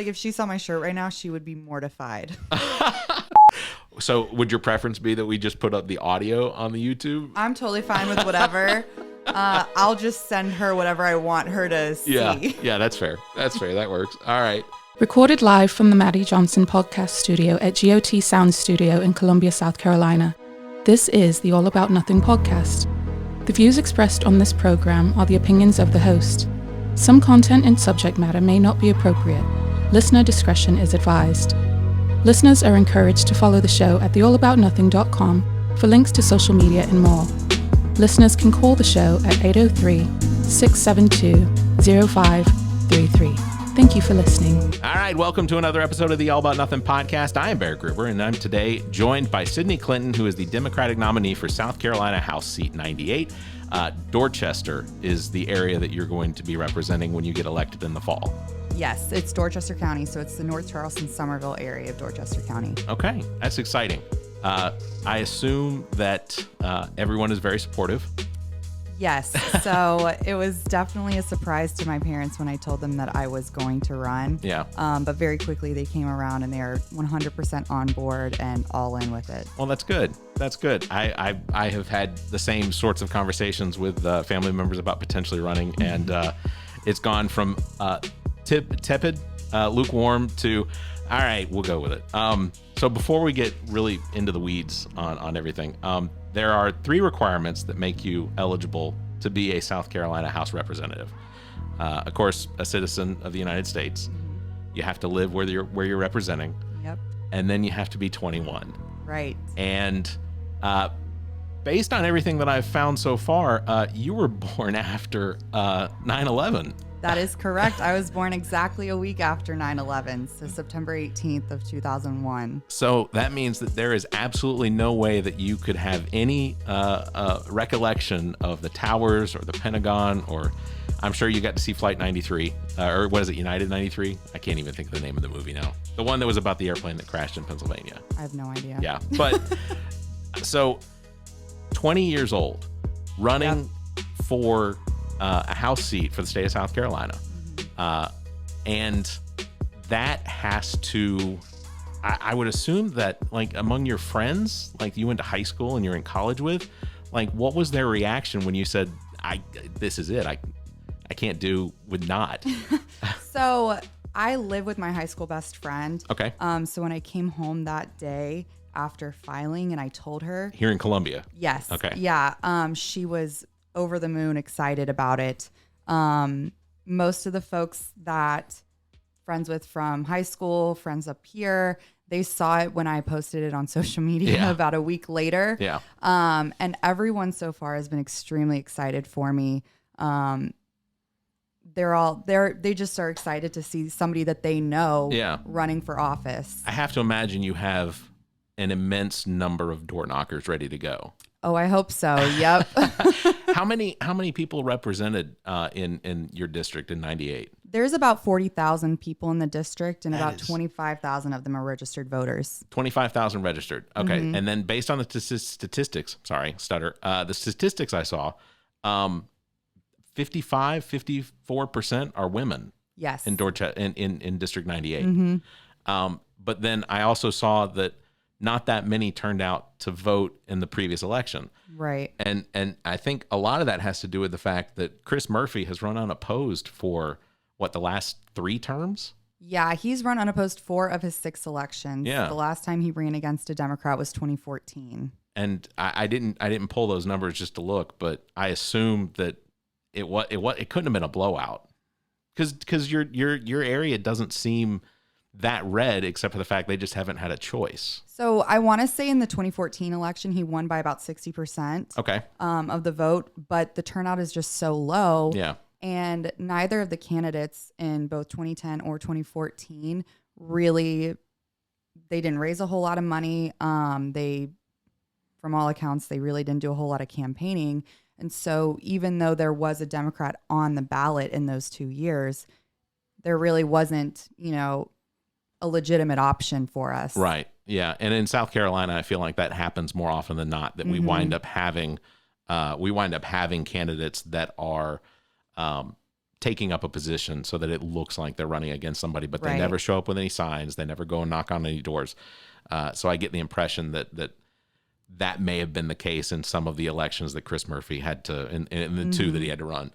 Like if she saw my shirt right now, she would be mortified. So would your preference be that we just put up the audio on the YouTube? I'm totally fine with whatever. I'll just send her whatever I want her to see. Yeah, that's fair. That's fair. That works. All right. Recorded live from the Maddie Johnson podcast studio at GOT Sound Studio in Columbia, South Carolina. This is the All About Nothing podcast. The views expressed on this program are the opinions of the host. Some content and subject matter may not be appropriate. Listener discretion is advised. Listeners are encouraged to follow the show at theallaboutnothing.com for links to social media and more. Listeners can call the show at 803-672-0533. Thank you for listening. All right, welcome to another episode of the All About Nothing podcast. I am Barrett, and I'm today joined by Sydney Clinton, who is the Democratic nominee for South Carolina House Seat 98. Dorchester is the area that you're going to be representing when you get elected in the fall. Yes, it's Dorchester County, so it's the North Charleston, Somerville area of Dorchester County. Okay, that's exciting. I assume that everyone is very supportive. Yes, so it was definitely a surprise to my parents when I told them that I was going to run. Yeah. But very quickly they came around and they're 100% on board and all in with it. Well, that's good. That's good. I have had the same sorts of conversations with family members about potentially running, and it's gone from tepid, lukewarm to, all right, we'll go with it. So before we get really into the weeds on everything, there are 3 requirements that make you eligible to be a South Carolina House representative. Of course, a citizen of the United States. You have to live where you're representing. Yep. And then you have to be 21. Right. And based on everything that I've found so far, you were born after 9/11. That is correct. I was born exactly a week after 9/11, so September 18th of 2001. So that means that there is absolutely no way that you could have any recollection of the towers or the Pentagon, or I'm sure you got to see Flight 93, or what is it, United 93? I can't even think of the name of the movie now. The one that was about the airplane that crashed in Pennsylvania. I have no idea. Yeah, but so 20 years old, running for a House seat for the state of South Carolina. And that has to, I would assume that like among your friends, like you went to high school and you're in college with, like what was their reaction when you said, this is it, I can't do with not? So I live with my high school best friend. Okay. So when I came home that day after filing and I told her. Here in Columbia? Yes. Okay. Yeah. She was over the moon excited about it. Most of the folks that friends with from high school, friends up here, they saw it when I posted it on social media about a week later. Yeah. And everyone so far has been extremely excited for me. They just are excited to see somebody that they know running for office. I have to imagine you have an immense number of door knockers ready to go. Oh, I hope so. Yep. How many people represented in your district in 98? There's about 40,000 people in the district, and about 25,000 of them are registered voters. 25,000 registered. Okay. Mm-hmm. And then based on the statistics, the statistics I saw, 54% are women. Yes. In Dorchester, in District 98. Mm-hmm. But then I also saw that not that many turned out to vote in the previous election. Right. And I think a lot of that has to do with the fact that Chris Murphy has run unopposed for, the last 3 terms? Yeah, he's run unopposed 4 of his 6 elections. Yeah. The last time he ran against a Democrat was 2014. And I didn't pull those numbers just to look, but I assume that it couldn't have been a blowout. Because your area doesn't seem that red, except for the fact they just haven't had a choice. So I want to say in the 2014 election, he won by about 60% of the vote, but the turnout is just so low. Yeah. And neither of the candidates in both 2010 or 2014 really, they didn't raise a whole lot of money. From all accounts, they really didn't do a whole lot of campaigning. And so even though there was a Democrat on the ballot in those 2 years, there really wasn't, a legitimate option for us. Right. Yeah. And in South Carolina, I feel like that happens more often than not, that we wind up having candidates that are taking up a position so that it looks like they're running against somebody, but they Right. never show up with any signs. They never go and knock on any doors. So I get the impression that may have been the case in some of the elections that Chris Murphy had to, in the two that he had to run.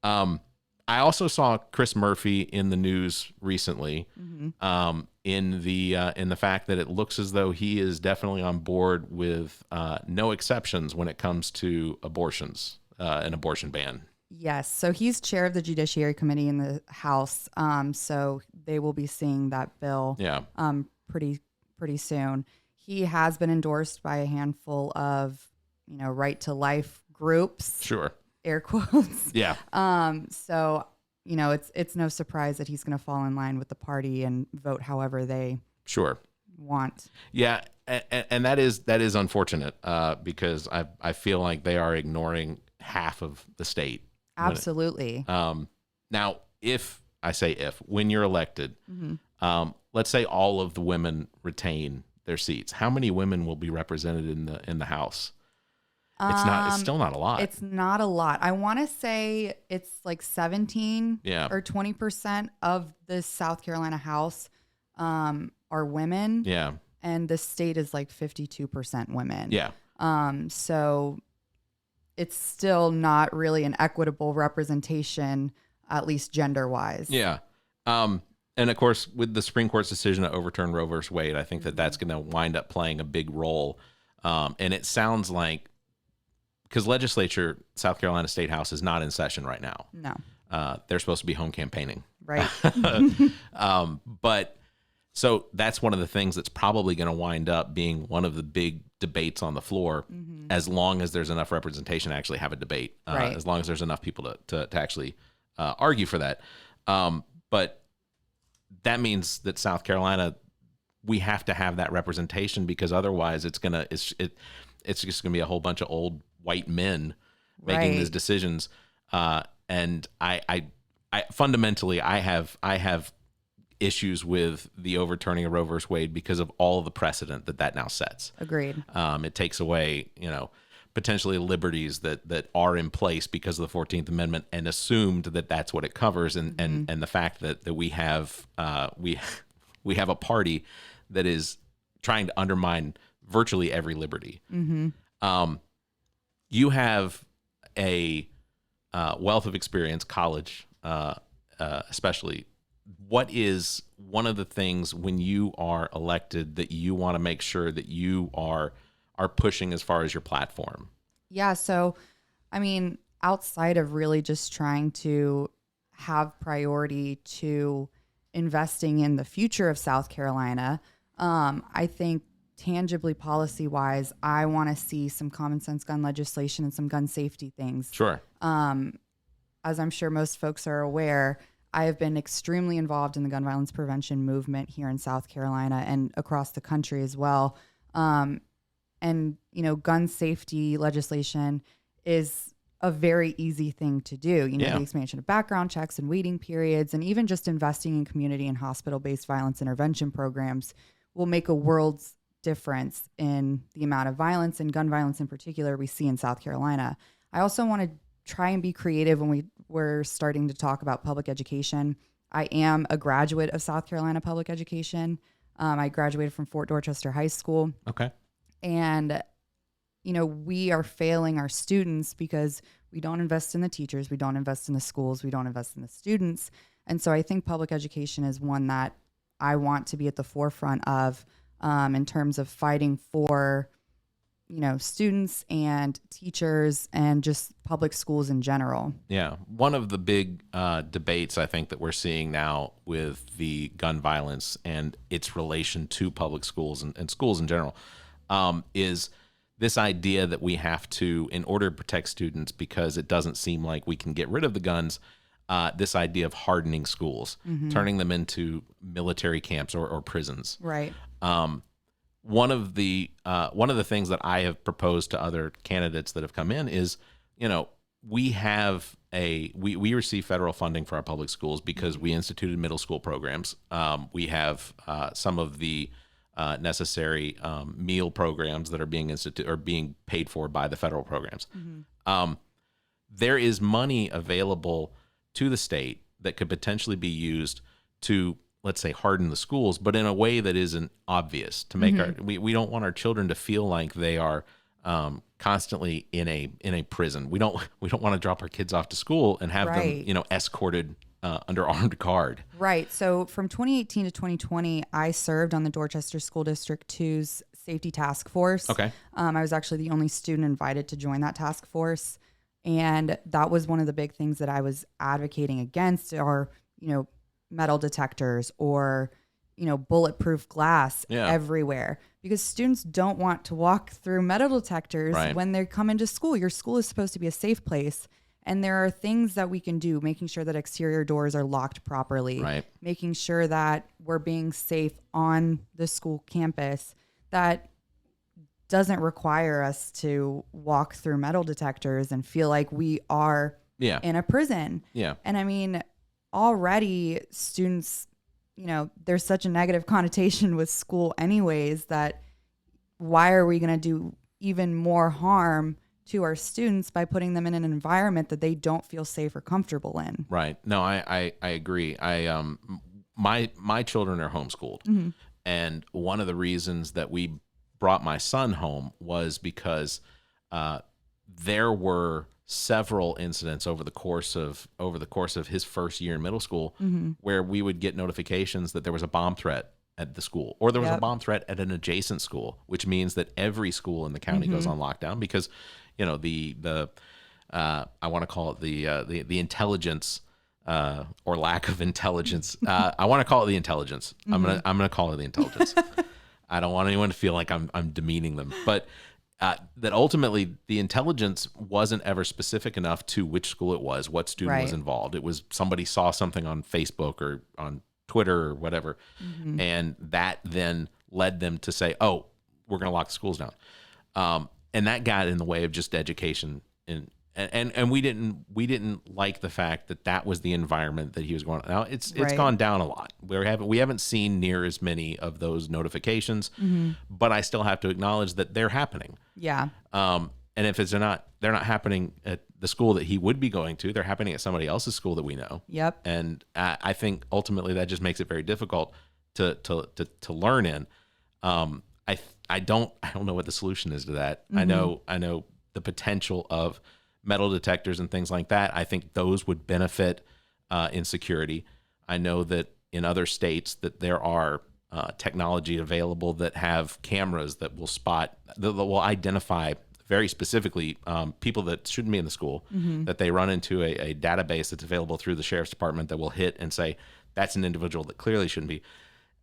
I also saw Chris Murphy in the news recently, in the fact that it looks as though he is definitely on board with no exceptions when it comes to abortions, an abortion ban. Yes. So he's chair of the Judiciary Committee in the House. So they will be seeing that bill pretty soon. He has been endorsed by a handful of, right to life groups. Sure. Air quotes. Yeah. So, it's no surprise that he's going to fall in line with the party and vote however they want. Yeah. And that is unfortunate because I feel like they are ignoring half of the state. Absolutely. Now, when you're elected, let's say all of the women retain their seats, how many women will be represented in the House? It's still not a lot. It's not a lot. I want to say it's like 17 or 20% of the South Carolina House are women. Yeah. And the state is like 52% women. Yeah. So it's still not really an equitable representation, at least gender-wise. Yeah. And of course, with the Supreme Court's decision to overturn Roe versus Wade, I think that's going to wind up playing a big role. And it sounds like, because legislature, South Carolina State House, is not in session right now. No. They're supposed to be home campaigning. Right. But so that's one of the things that's probably going to wind up being one of the big debates on the floor, as long as there's enough representation to actually have a debate, Right. as long as there's enough people to actually argue for that. But that means that South Carolina, we have to have that representation, because otherwise it's just gonna be a whole bunch of old white men making these decisions. And I fundamentally, I have issues with the overturning of Roe versus Wade because of all of the precedent that now sets. Agreed. It takes away, potentially liberties that are in place because of the 14th Amendment, and assumed that that's what it covers. And the fact that we have a party that is trying to undermine virtually every liberty. You have a wealth of experience, college, especially. What is one of the things when you are elected that you want to make sure that you are pushing as far as your platform? Yeah. So, outside of really just trying to have priority to investing in the future of South Carolina, I think tangibly policy-wise, I want to see some common sense gun legislation and some gun safety things. Sure. As I'm sure most folks are aware, I have been extremely involved in the gun violence prevention movement here in South Carolina and across the country as well. And, gun safety legislation is a very easy thing to do. The expansion of background checks and waiting periods, and even just investing in community and hospital-based violence intervention programs will make a world's difference in the amount of violence, and gun violence in particular, we see in South Carolina. I also want to try and be creative when we're starting to talk about public education. I am a graduate of South Carolina public education. I graduated from Fort Dorchester High School. Okay. And, we are failing our students because we don't invest in the teachers, we don't invest in the schools, we don't invest in the students. And so I think public education is one that I want to be at the forefront of, in terms of fighting for, students and teachers and just public schools in general. Yeah. One of the big debates I think that we're seeing now with the gun violence and its relation to public schools and schools in general is this idea that we have to, in order to protect students, because it doesn't seem like we can get rid of the guns, this idea of hardening schools, turning them into military camps or prisons. Right. One of the things that I have proposed to other candidates that have come in is, we receive federal funding for our public schools because we instituted middle school programs. We have some of the necessary meal programs that are being paid for by the federal programs. There is money available to the state that could potentially be used to, let's say, harden the schools, but in a way that isn't obvious to make we don't want our children to feel like they are constantly in a prison. We don't want to drop our kids off to school and have them, escorted under armed guard. Right. So from 2018 to 2020, I served on the Dorchester School District 2's safety task force. Okay. I was actually the only student invited to join that task force. And that was one of the big things that I was advocating against are, metal detectors or, bulletproof glass everywhere, because students don't want to walk through metal detectors when they come into school. Your school is supposed to be a safe place. And there are things that we can do, making sure that exterior doors are locked properly, making sure that we're being safe on the school campus, that doesn't require us to walk through metal detectors and feel like we are in a prison. Yeah. And I mean, already students, there's such a negative connotation with school anyways, that why are we going to do even more harm to our students by putting them in an environment that they don't feel safe or comfortable in? Right. No, I agree. My children are homeschooled. And one of the reasons that we brought my son home was because there were several incidents over the course of his first year in middle school where we would get notifications that there was a bomb threat at the school, or there was a bomb threat at an adjacent school, which means that every school in the county goes on lockdown because, the I want to call it the intelligence or lack of intelligence. I want to call it the intelligence. I'm gonna call it the intelligence. I don't want anyone to feel like I'm demeaning them, but that ultimately the intelligence wasn't ever specific enough to which school it was, what student was involved. It was somebody saw something on Facebook or on Twitter or whatever, and that then led them to say, "Oh, we're going to lock the schools down," and that got in the way of just education. And we didn't like the fact that was the environment that he was going. Now it's gone down a lot. We haven't seen near as many of those notifications, but I still have to acknowledge that they're happening. Yeah. And if they're not happening at the school that he would be going to, they're happening at somebody else's school that we know. Yep. And I think ultimately that just makes it very difficult to learn in. I don't know what the solution is to that. I know the potential of metal detectors and things like that. I think those would benefit in security. I know that in other states that there are technology available that have cameras that will identify very specifically people that shouldn't be in the school, that they run into a database that's available through the sheriff's department that will hit and say, that's an individual that clearly shouldn't be.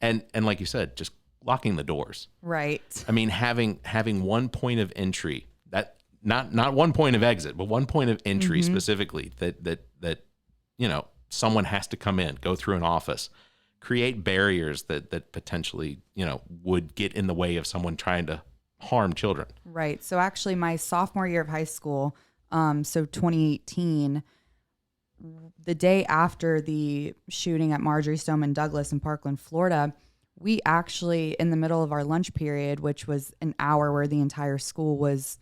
And like you said, just locking the doors. Right. I mean, having one point of entry, that not one point of exit, but one point of entry specifically that someone has to come in, go through an office, create barriers that potentially, would get in the way of someone trying to harm children. Right. So actually my sophomore year of high school, so 2018, the day after the shooting at Marjorie Stoneman Douglas in Parkland, Florida, we actually, in the middle of our lunch period, which was an hour where the entire school was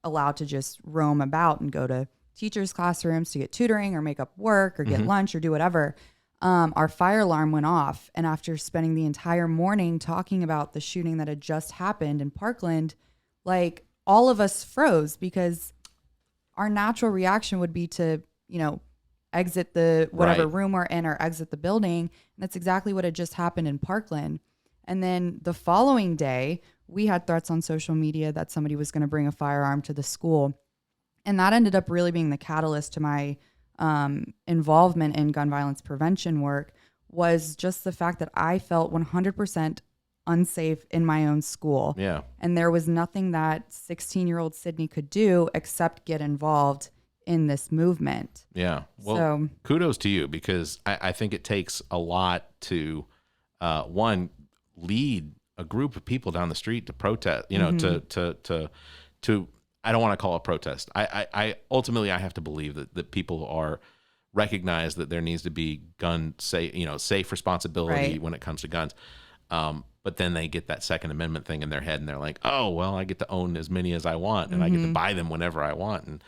allowed to just roam about and go to teachers' classrooms to get tutoring or make up work or get lunch or do whatever, our fire alarm went off. And after spending the entire morning talking about the shooting that had just happened in Parkland, like all of us froze because our natural reaction would be to, exit the whatever room we're in or exit the building. And that's exactly what had just happened in Parkland. And then the following day, we had threats on social media that somebody was going to bring a firearm to the school. And that ended up really being the catalyst to my involvement in gun violence prevention work, was just the fact that I felt 100% unsafe in my own school. Yeah. And there was nothing that 16-year-old Sydney could do except get involved in this movement. Yeah. Well, kudos to you, because I think it takes a lot to, one, lead a group of people down the street to protest, to I don't want to call it protest. I ultimately I have to believe that people are recognize that there needs to be safe responsibility when it comes to guns. But then they get that Second Amendment thing in their head and they're like, oh, well, I get to own as many as I want and I get to buy them whenever I want. And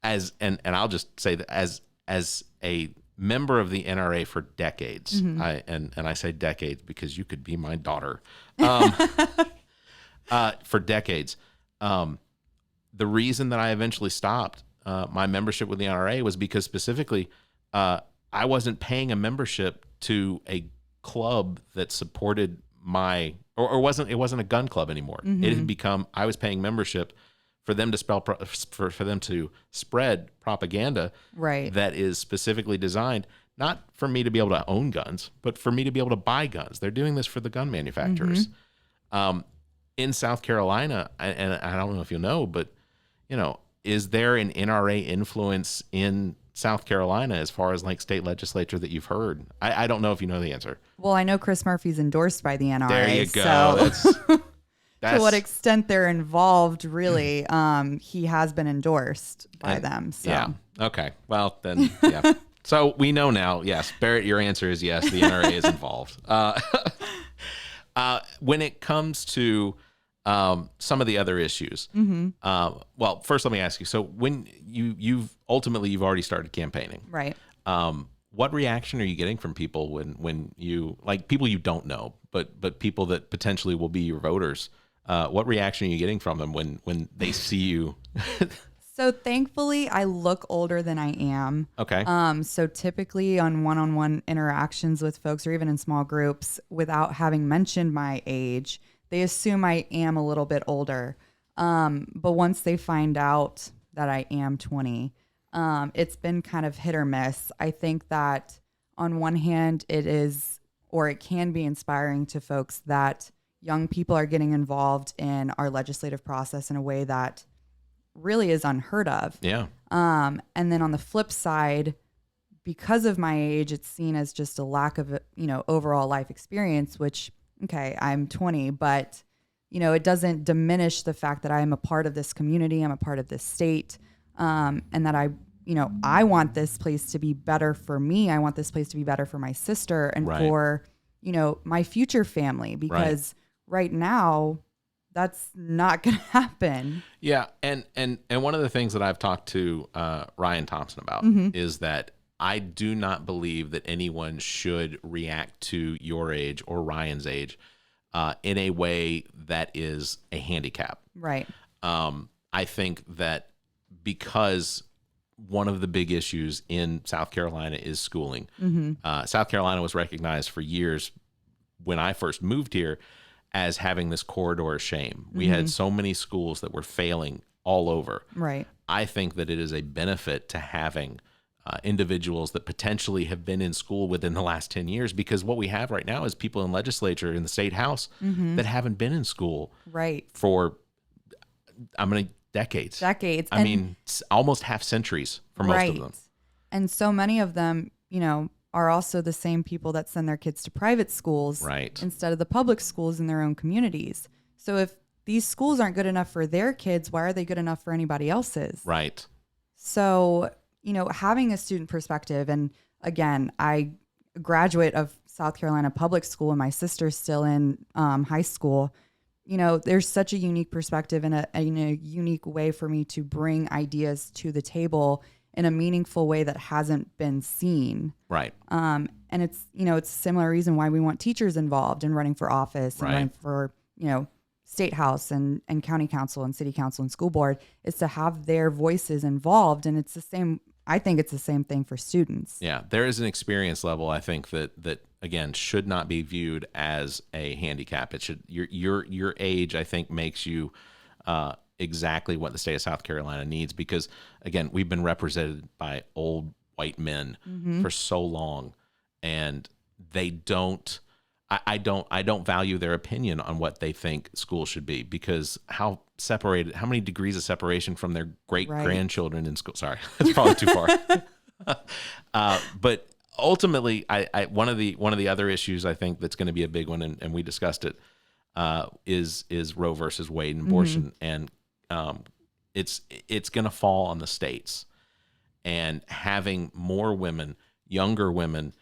I'll just say that as as a member of the NRA for decades, I say decades because you could be my daughter, for decades. The reason that I eventually stopped my membership with the NRA was because specifically I wasn't paying a membership to a club that supported my, or it wasn't a gun club anymore. It had become, I was paying membership for them to for them to spread propaganda that is specifically designed not for me to be able to own guns, but for me to be able to buy guns. They're doing this for the gun manufacturers. In South Carolina, and I don't know if you know, but is there an NRA influence in South Carolina as far as like state legislature that you've heard? I don't know if you know the answer. Well, I know Chris Murphy's endorsed by the NRA. There you go. So to what extent they're involved, really, he has been endorsed by them. So. Yeah. Okay. Well, then, yeah. So we know now, yes, Barrett, your answer is yes, the NRA is involved. When it comes to some of the other issues, well, first let me ask you, so when you've already started campaigning. Right. What reaction are you getting from people when you, like people you don't know, but people that potentially will be your voters? What reaction are you getting from them when they see you? So thankfully, I look older than I am. Okay. So typically on one-on-one interactions with folks or even in small groups, without having mentioned my age, they assume I am a little bit older. But once they find out that I am 20, it's been kind of hit or miss. I think that on one hand, it is, or it can be inspiring to folks that young people are getting involved in our legislative process in a way that really is unheard of. Yeah. And then on the flip side, because of my age, it's seen as just a lack of, overall life experience, which, okay, I'm 20, but, it doesn't diminish the fact that I am a part of this community. I'm a part of this state. And that I want this place to be better for me. I want this place to be better for my sister and for, my future family, because right now, that's not going to happen. Yeah, and one of the things that I've talked to Ryan Thompson about is that I do not believe that anyone should react to your age or Ryan's age in a way that is a handicap. Right. I think that because one of the big issues in South Carolina is schooling. South Carolina was recognized for years when I first moved here as having this corridor of shame. We had so many schools that were failing all over. Right. I think that it is a benefit to having individuals that potentially have been in school within the last 10 years, because what we have right now is people in legislature, in the state house, that haven't been in school for, decades. I mean, almost half centuries for most of them. And so many of them, are also the same people that send their kids to private schools instead of the public schools in their own communities. So if these schools aren't good enough for their kids, why are they good enough for anybody else's? Right. So, having a student perspective, and again, I graduate of South Carolina public school and my sister's still in high school. There's such a unique perspective and a unique way for me to bring ideas to the table in a meaningful way that hasn't been seen. Right. And it's, it's a similar reason why we want teachers involved in running for office and running for, state house and county council and city council and school board, is to have their voices involved. And it's the same, I think it's the same thing for students. Yeah. There is an experience level, I think, that again, should not be viewed as a handicap. It should, your age, I think, makes you, exactly what the state of South Carolina needs, because again, we've been represented by old white men for so long, and they don't, I don't value their opinion on what they think school should be, because how many degrees of separation from their great grandchildren in school. Sorry, that's probably too far. But ultimately, I one of the other issues I think that's going to be a big one, and we discussed it, is Roe versus Wade and abortion, and it's going to fall on the states, and having more women, younger women,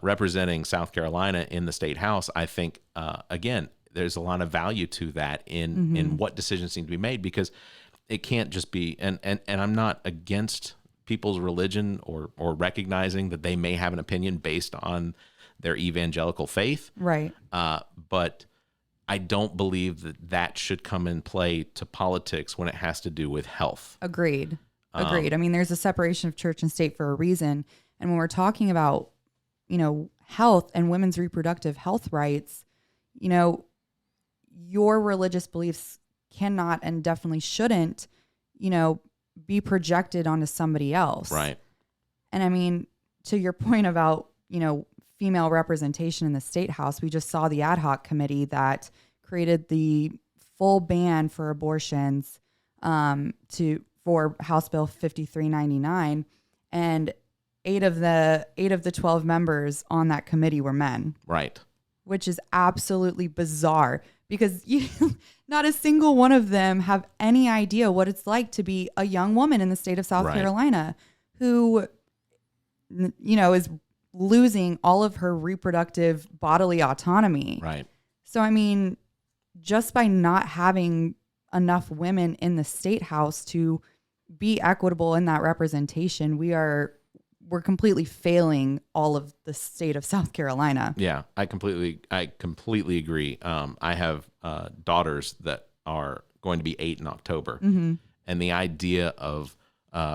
representing South Carolina in the state house, I think, again, there's a lot of value to that in what decisions need to be made, because it can't just be, and I'm not against people's religion or recognizing that they may have an opinion based on their evangelical faith. Right. But I don't believe that should come in play to politics when it has to do with health. Agreed. I mean, there's a separation of church and state for a reason. And when we're talking about, health and women's reproductive health rights, your religious beliefs cannot and definitely shouldn't, be projected onto somebody else. Right. And I mean, to your point about, female representation in the state house, we just saw the ad hoc committee that created the full ban for abortions for House Bill 5399, and eight of the 12 members on that committee were men. Right. Which is absolutely bizarre, because not a single one of them have any idea what it's like to be a young woman in the state of South Carolina who, is losing all of her reproductive bodily autonomy. Right. So, I mean, just by not having enough women in the state house to be equitable in that representation, we're completely failing all of the state of South Carolina. Yeah, I completely agree. I have daughters that are going to be 8 in October. Mm-hmm. And the idea of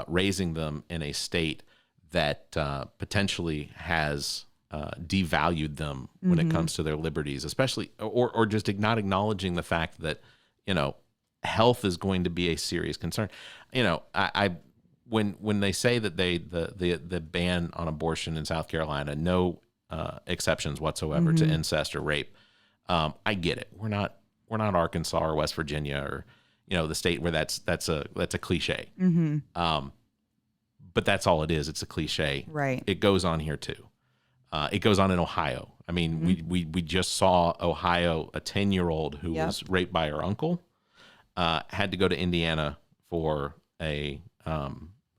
raising them in a state that potentially has devalued them when it comes to their liberties, especially, or just not acknowledging the fact that, health is going to be a serious concern. When they say that the ban on abortion in South Carolina, no exceptions whatsoever to incest or rape, I get it. We're not Arkansas or West Virginia or the state where that's a cliche. Mm-hmm. But that's all it is. It's a cliche. Right. It goes on here too. It goes on in Ohio. I mean, we just saw Ohio, a 10-year-old who was raped by her uncle, had to go to Indiana for an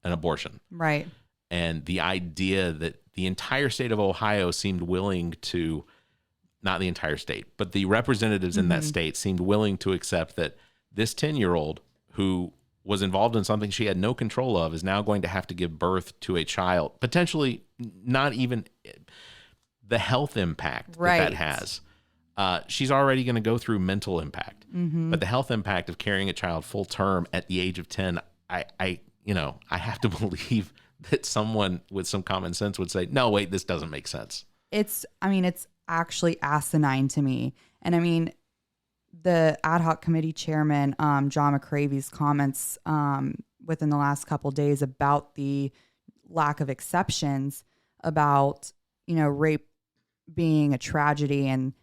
abortion. Right. And the idea that the entire state of Ohio seemed willing to, not the entire state, but the representatives in that state seemed willing to accept that this 10-year-old who was involved in something she had no control of is now going to have to give birth to a child, potentially not even the health impact that has. She's already going to go through mental impact, but the health impact of carrying a child full term at the age of 10, I have to believe that someone with some common sense would say, no, wait, this doesn't make sense. It's actually asinine to me. And I mean, the ad hoc committee chairman, John McCravy's comments within the last couple of days about the lack of exceptions about, rape being a tragedy and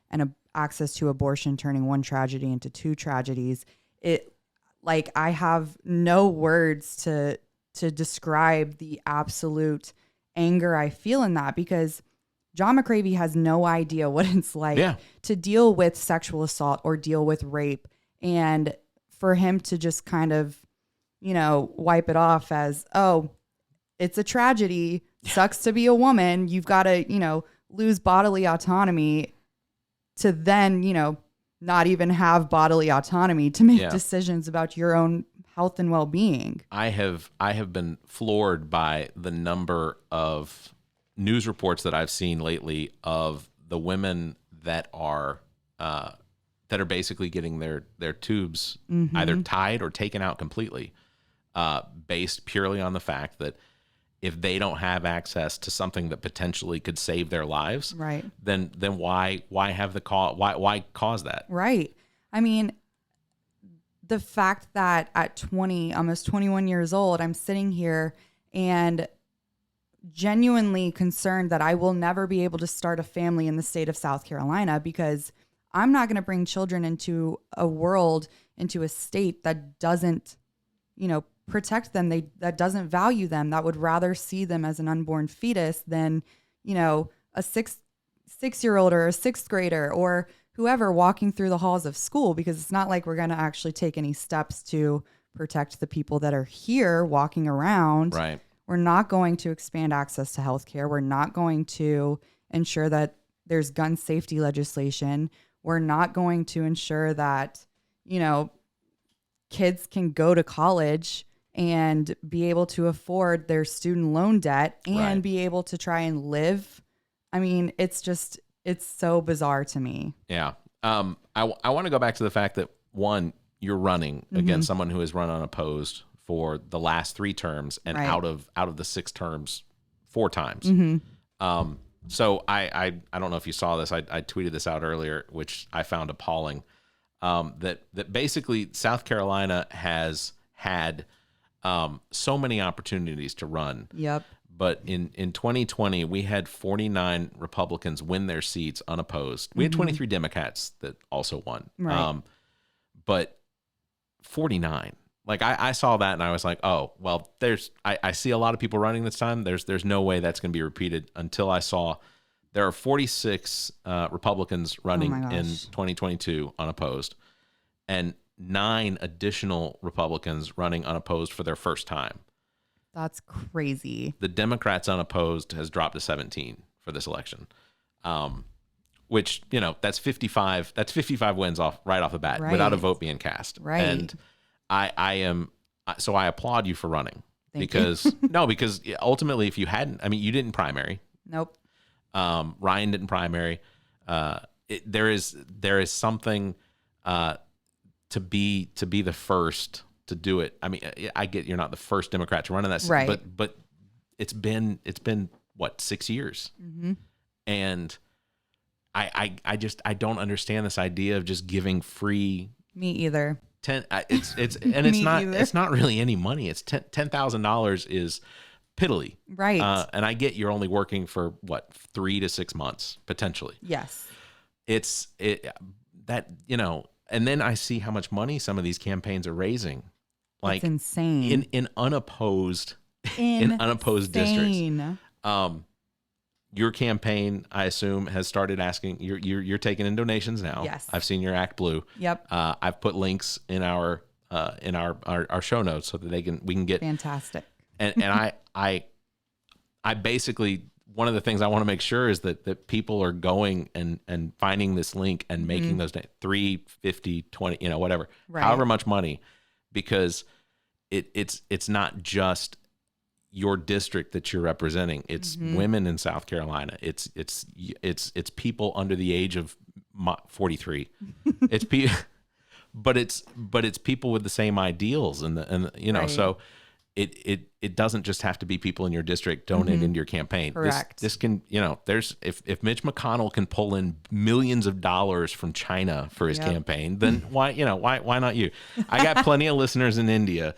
access to abortion turning one tragedy into two tragedies. I have no words to describe the absolute anger I feel in that, because John McCravy has no idea what it's like to deal with sexual assault or deal with rape. And for him to just kind of, wipe it off as, oh, it's a tragedy, sucks to be a woman, you've got to, lose bodily autonomy, to then, not even have bodily autonomy to make decisions about your own health and well-being. I have been floored by the number of news reports that I've seen lately of the women that are basically getting their tubes either tied or taken out completely, based purely on the fact that if they don't have access to something that potentially could save their lives, right, then why have why cause that? Right. I mean, the fact that at 20, almost 21 years old, I'm sitting here and genuinely concerned that I will never be able to start a family in the state of South Carolina, because I'm not going to bring children into a world, into a state that doesn't, protect them, that doesn't value them, that would rather see them as an unborn fetus than, a six-year-old or a sixth grader or whoever walking through the halls of school, because it's not like we're going to actually take any steps to protect the people that are here walking around. Right. We're not going to expand access to healthcare. We're not going to ensure that there's gun safety legislation. We're not going to ensure that, kids can go to college and be able to afford their student loan debt and Right. be able to try and live. I mean, it's so bizarre to me. Yeah. I want to go back to the fact that, one, you're running against someone who has run unopposed for the last 3 terms and Right. out of the 6 terms 4 times. So I don't know if you saw this. I tweeted this out earlier, which I found appalling. That basically South Carolina has had so many opportunities to run. Yep. But in 2020, we had 49 Republicans win their seats unopposed. We had 23 Democrats that also won. Right. But 49. Like I saw that and I was like, oh, well, I see a lot of people running this time. There's no way that's going to be repeated, until I saw there are 46 Republicans running in 2022 unopposed, and 9 additional Republicans running unopposed for their first time. That's crazy. The Democrats unopposed has dropped to 17 for this election, which, that's 55. That's 55 wins right off the bat, Right. without a vote being cast. Right. And I applaud you for running. Thank because ultimately, if you hadn't, you didn't primary. Nope. Ryan didn't primary. There is something to be the first to do it. I get you're not the first Democrat to run in that, right. but it's been what, 6 years, and I don't understand this idea of just giving free. Me either. It's not really any money. It's $10,000 is piddly, right? And I get you're only working for what, 3 to 6 months potentially. Yes. And then I see how much money some of these campaigns are raising. Like, it's insane. in unopposed districts. Your campaign, I assume, has started asking. You're taking in donations now. Yes, I've seen your Act Blue. Yep. I've put links in our show notes so that we can get fantastic. And I basically, one of the things I want to make sure is that people are going and finding this link and making those $3, $50, $20, whatever, right. however much money, because it's not just your district that you're representing. It's women in South Carolina. It's people under the age of 43. It's people, but it's people with the same ideals right. so it doesn't just have to be people in your district donating to your campaign. Correct. This can, there's if Mitch McConnell can pull in millions of dollars from China for his campaign, then why not you? I got plenty of listeners in India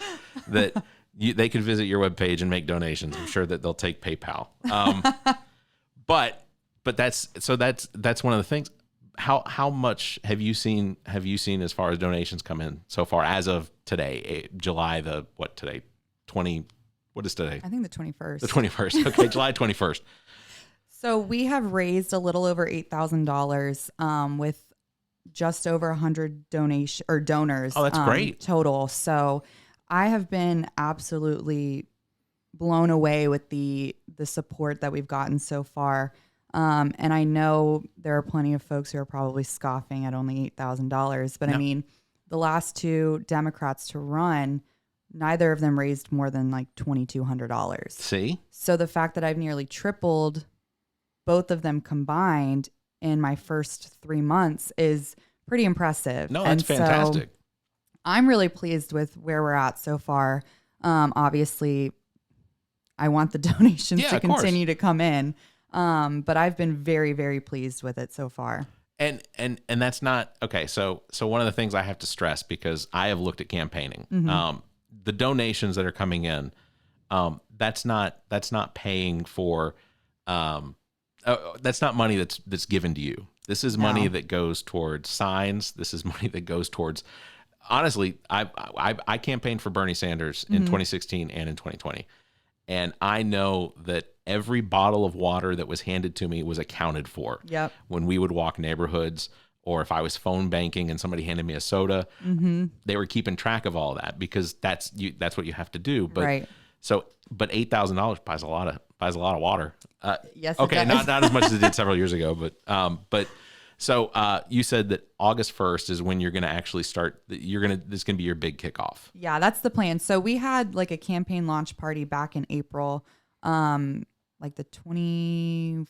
that they could visit your webpage and make donations. I'm sure that they'll take PayPal. But that's one of the things. How much have you seen as far as donations come in so far as of today, July today? 20, what is today? I think the 21st. The 21st. Okay, July 21st. So we have raised a little over $8,000 with just over 100 donors. Oh, that's great. Total. So I have been absolutely blown away with the support that we've gotten so far. And I know there are plenty of folks who are probably scoffing at only $8,000, but no. The last 2 Democrats to run, neither of them raised more than like $2,200. See? So the fact that I've nearly tripled both of them combined in my first 3 months is pretty impressive. No, that's fantastic. So I'm really pleased with where we're at so far. Obviously, I want the donations to continue to come in. But I've been very, very pleased with it so far. And that's not okay. So one of the things I have to stress, because I have looked at campaigning, the donations that are coming in, that's not paying for, that's not money that's given to you. This is money that goes towards signs. This is money that goes towards, honestly, I campaigned for Bernie Sanders in 2016 and in 2020. And I know that every bottle of water that was handed to me was accounted for. Yep. When we would walk neighborhoods, or if I was phone banking and somebody handed me a soda, they were keeping track of all that, because that's what you have to do. But right. But $8,000 buys a lot of water. Yes. Okay, it does. not as much as it did several years ago, but So you said that August 1st is when you're going to actually start. This is going to be your big kickoff. Yeah, that's the plan. So we had like a campaign launch party back in April, like the 20th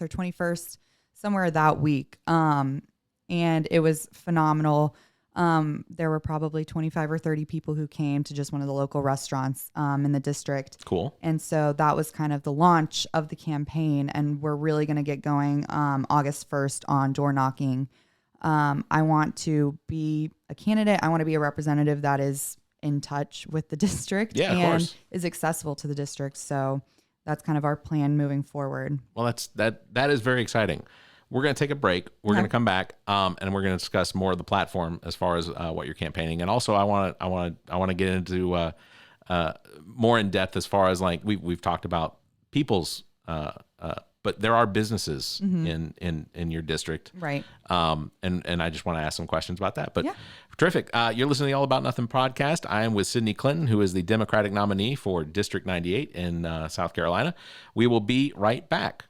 or 21st, somewhere that week. And it was phenomenal. There were probably 25 or 30 people who came to just one of the local restaurants in the district. Cool. And so that was kind of the launch of the campaign. And we're really going to get going August 1st on door knocking. I want to be a candidate. I want to be a representative that is in touch with the district and is accessible to the district. So that's kind of our plan moving forward. Well, that is very exciting. We're going to take a break. We're going to come back, and we're going to discuss more of the platform as far as what you're campaigning. And also, I want to get into more in depth as far as like we've talked about people's, but there are businesses in your district, right? And I just want to ask some questions about that. But terrific. You're listening to the All About Nothing podcast. I am with Sydney Clinton, who is the Democratic nominee for District 98 in South Carolina. We will be right back.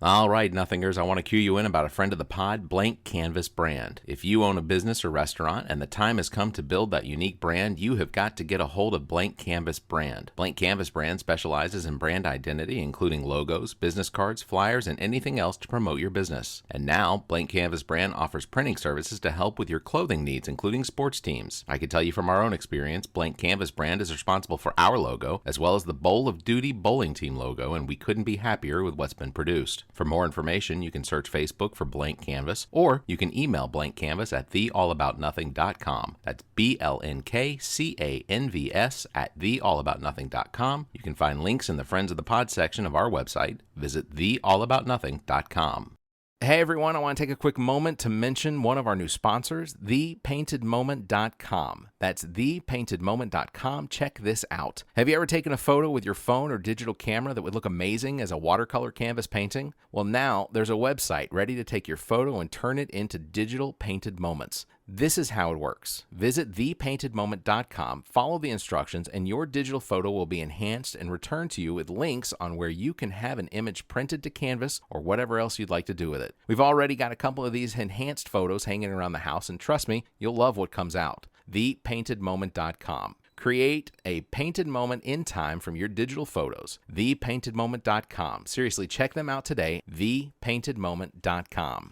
All right, Nothingers, I want to cue you in about a friend of the pod, Blank Canvas Brand. If you own a business or restaurant and the time has come to build that unique brand, you have got to get a hold of Blank Canvas Brand. Blank Canvas Brand specializes in brand identity, including logos, business cards, flyers, and anything else to promote your business. And now, Blank Canvas Brand offers printing services to help with your clothing needs, including sports teams. I can tell you from our own experience, Blank Canvas Brand is responsible for our logo, as well as the Bowl of Duty bowling team logo, and we couldn't be happier with what's been produced. For more information, you can search Facebook for Blank Canvas, or you can email Blank Canvas at theallaboutnothing.com. That's BLNKCANVS at theallaboutnothing.com. You can find links in the Friends of the Pod section of our website. Visit theallaboutnothing.com. Hey everyone, I want to take a quick moment to mention one of our new sponsors, thepaintedmoment.com. That's thepaintedmoment.com. Check this out. Have you ever taken a photo with your phone or digital camera that would look amazing as a watercolor canvas painting? Well, now there's a website ready to take your photo and turn it into digital painted moments. This is how it works. Visit thepaintedmoment.com, follow the instructions, and your digital photo will be enhanced and returned to you with links on where you can have an image printed to canvas or whatever else you'd like to do with it. We've already got a couple of these enhanced photos hanging around the house, and trust me, you'll love what comes out. Thepaintedmoment.com. Create a painted moment in time from your digital photos. Thepaintedmoment.com. Seriously, check them out today. Thepaintedmoment.com.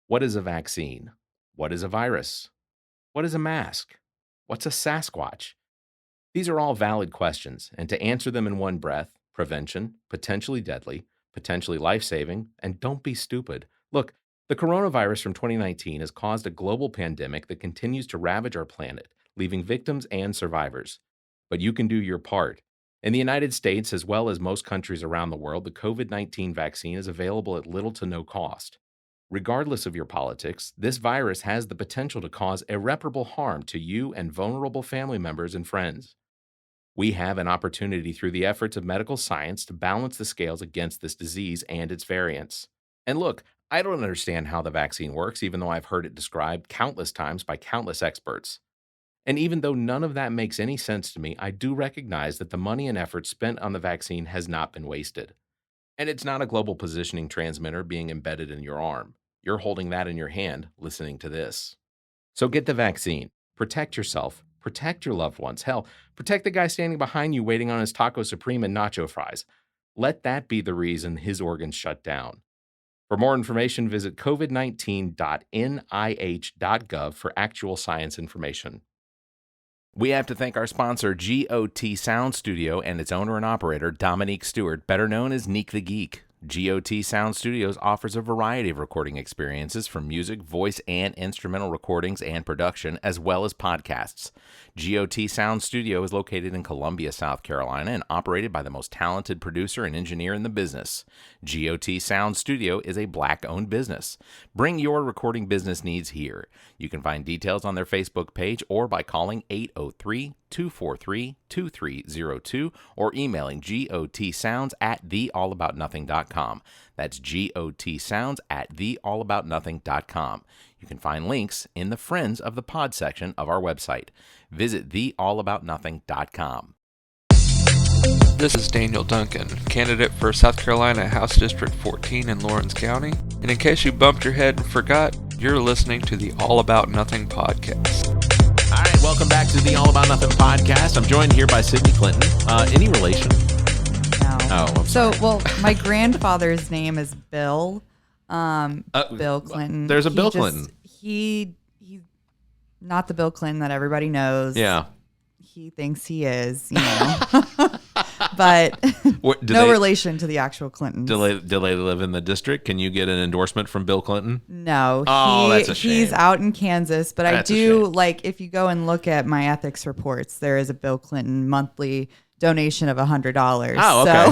What is a vaccine? What is a virus? What is a mask? What's a Sasquatch? These are all valid questions, and to answer them in one breath, prevention, potentially deadly, potentially life-saving, and don't be stupid. Look, the coronavirus from 2019 has caused a global pandemic that continues to ravage our planet, leaving victims and survivors. But you can do your part. In the United States, as well as most countries around the world, the COVID-19 vaccine is available at little to no cost. Regardless of your politics, this virus has the potential to cause irreparable harm to you and vulnerable family members and friends. We have an opportunity through the efforts of medical science to balance the scales against this disease and its variants. And look, I don't understand how the vaccine works, even though I've heard it described countless times by countless experts. And even though none of that makes any sense to me, I do recognize that the money and effort spent on the vaccine has not been wasted. And it's not a global positioning transmitter being embedded in your arm. You're holding that in your hand, listening to this. So get the vaccine. Protect yourself. Protect your loved ones. Hell, protect the guy standing behind you waiting on his taco supreme and nacho fries. Let that be the reason his organs shut down. For more information, visit covid19.nih.gov for actual science information. We have to thank our sponsor, GOT Sound Studio, and its owner and operator, Dominique Stewart, better known as Neek the Geek. GOT Sound Studios offers a variety of recording experiences from music, voice, and instrumental recordings and production, as well as podcasts. GOT Sound Studio is located in Columbia, South Carolina, and operated by the most talented producer and engineer in the business. GOT Sound Studio is a Black-owned business. Bring your recording business needs here. You can find details on their Facebook page or by calling 803-243-2302 or emailing gotsounds@theallaboutnothing.com. That's gotsounds@theallaboutnothing.com. You can find links in the Friends of the Pod section of our website. Visit theallaboutnothing.com. This is Daniel Duncan, candidate for South Carolina House District 14 in Lawrence County. And in case you bumped your head and forgot, you're listening to the All About Nothing podcast. All right, welcome back to the All About Nothing podcast. I'm joined here by Sydney Clinton. Any relation? No. Oh, I'm sorry. Well, my grandfather's name is Bill. Bill Clinton. There's a Bill Clinton. He's not the Bill Clinton that everybody knows. Yeah. He thinks he is, but relation to the actual Clintons. Do they live in the district? Can you get an endorsement from Bill Clinton? No. That's a shame. He's out in Kansas, but That's I do if you go and look at my ethics reports, there is a Bill Clinton monthly donation of $100. Oh, okay.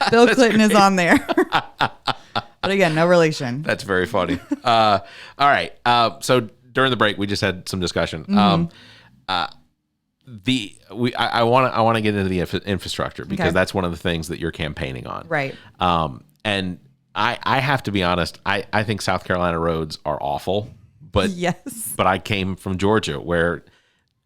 So Bill Clinton is on there. But again, no relation. That's very funny. All right. So during the break, we just had some discussion. Mm-hmm. I want to get into the infrastructure because Okay. that's one of the things that you're campaigning on. Right. And I have to be honest. I think South Carolina roads are awful, but Yes. but I came from Georgia where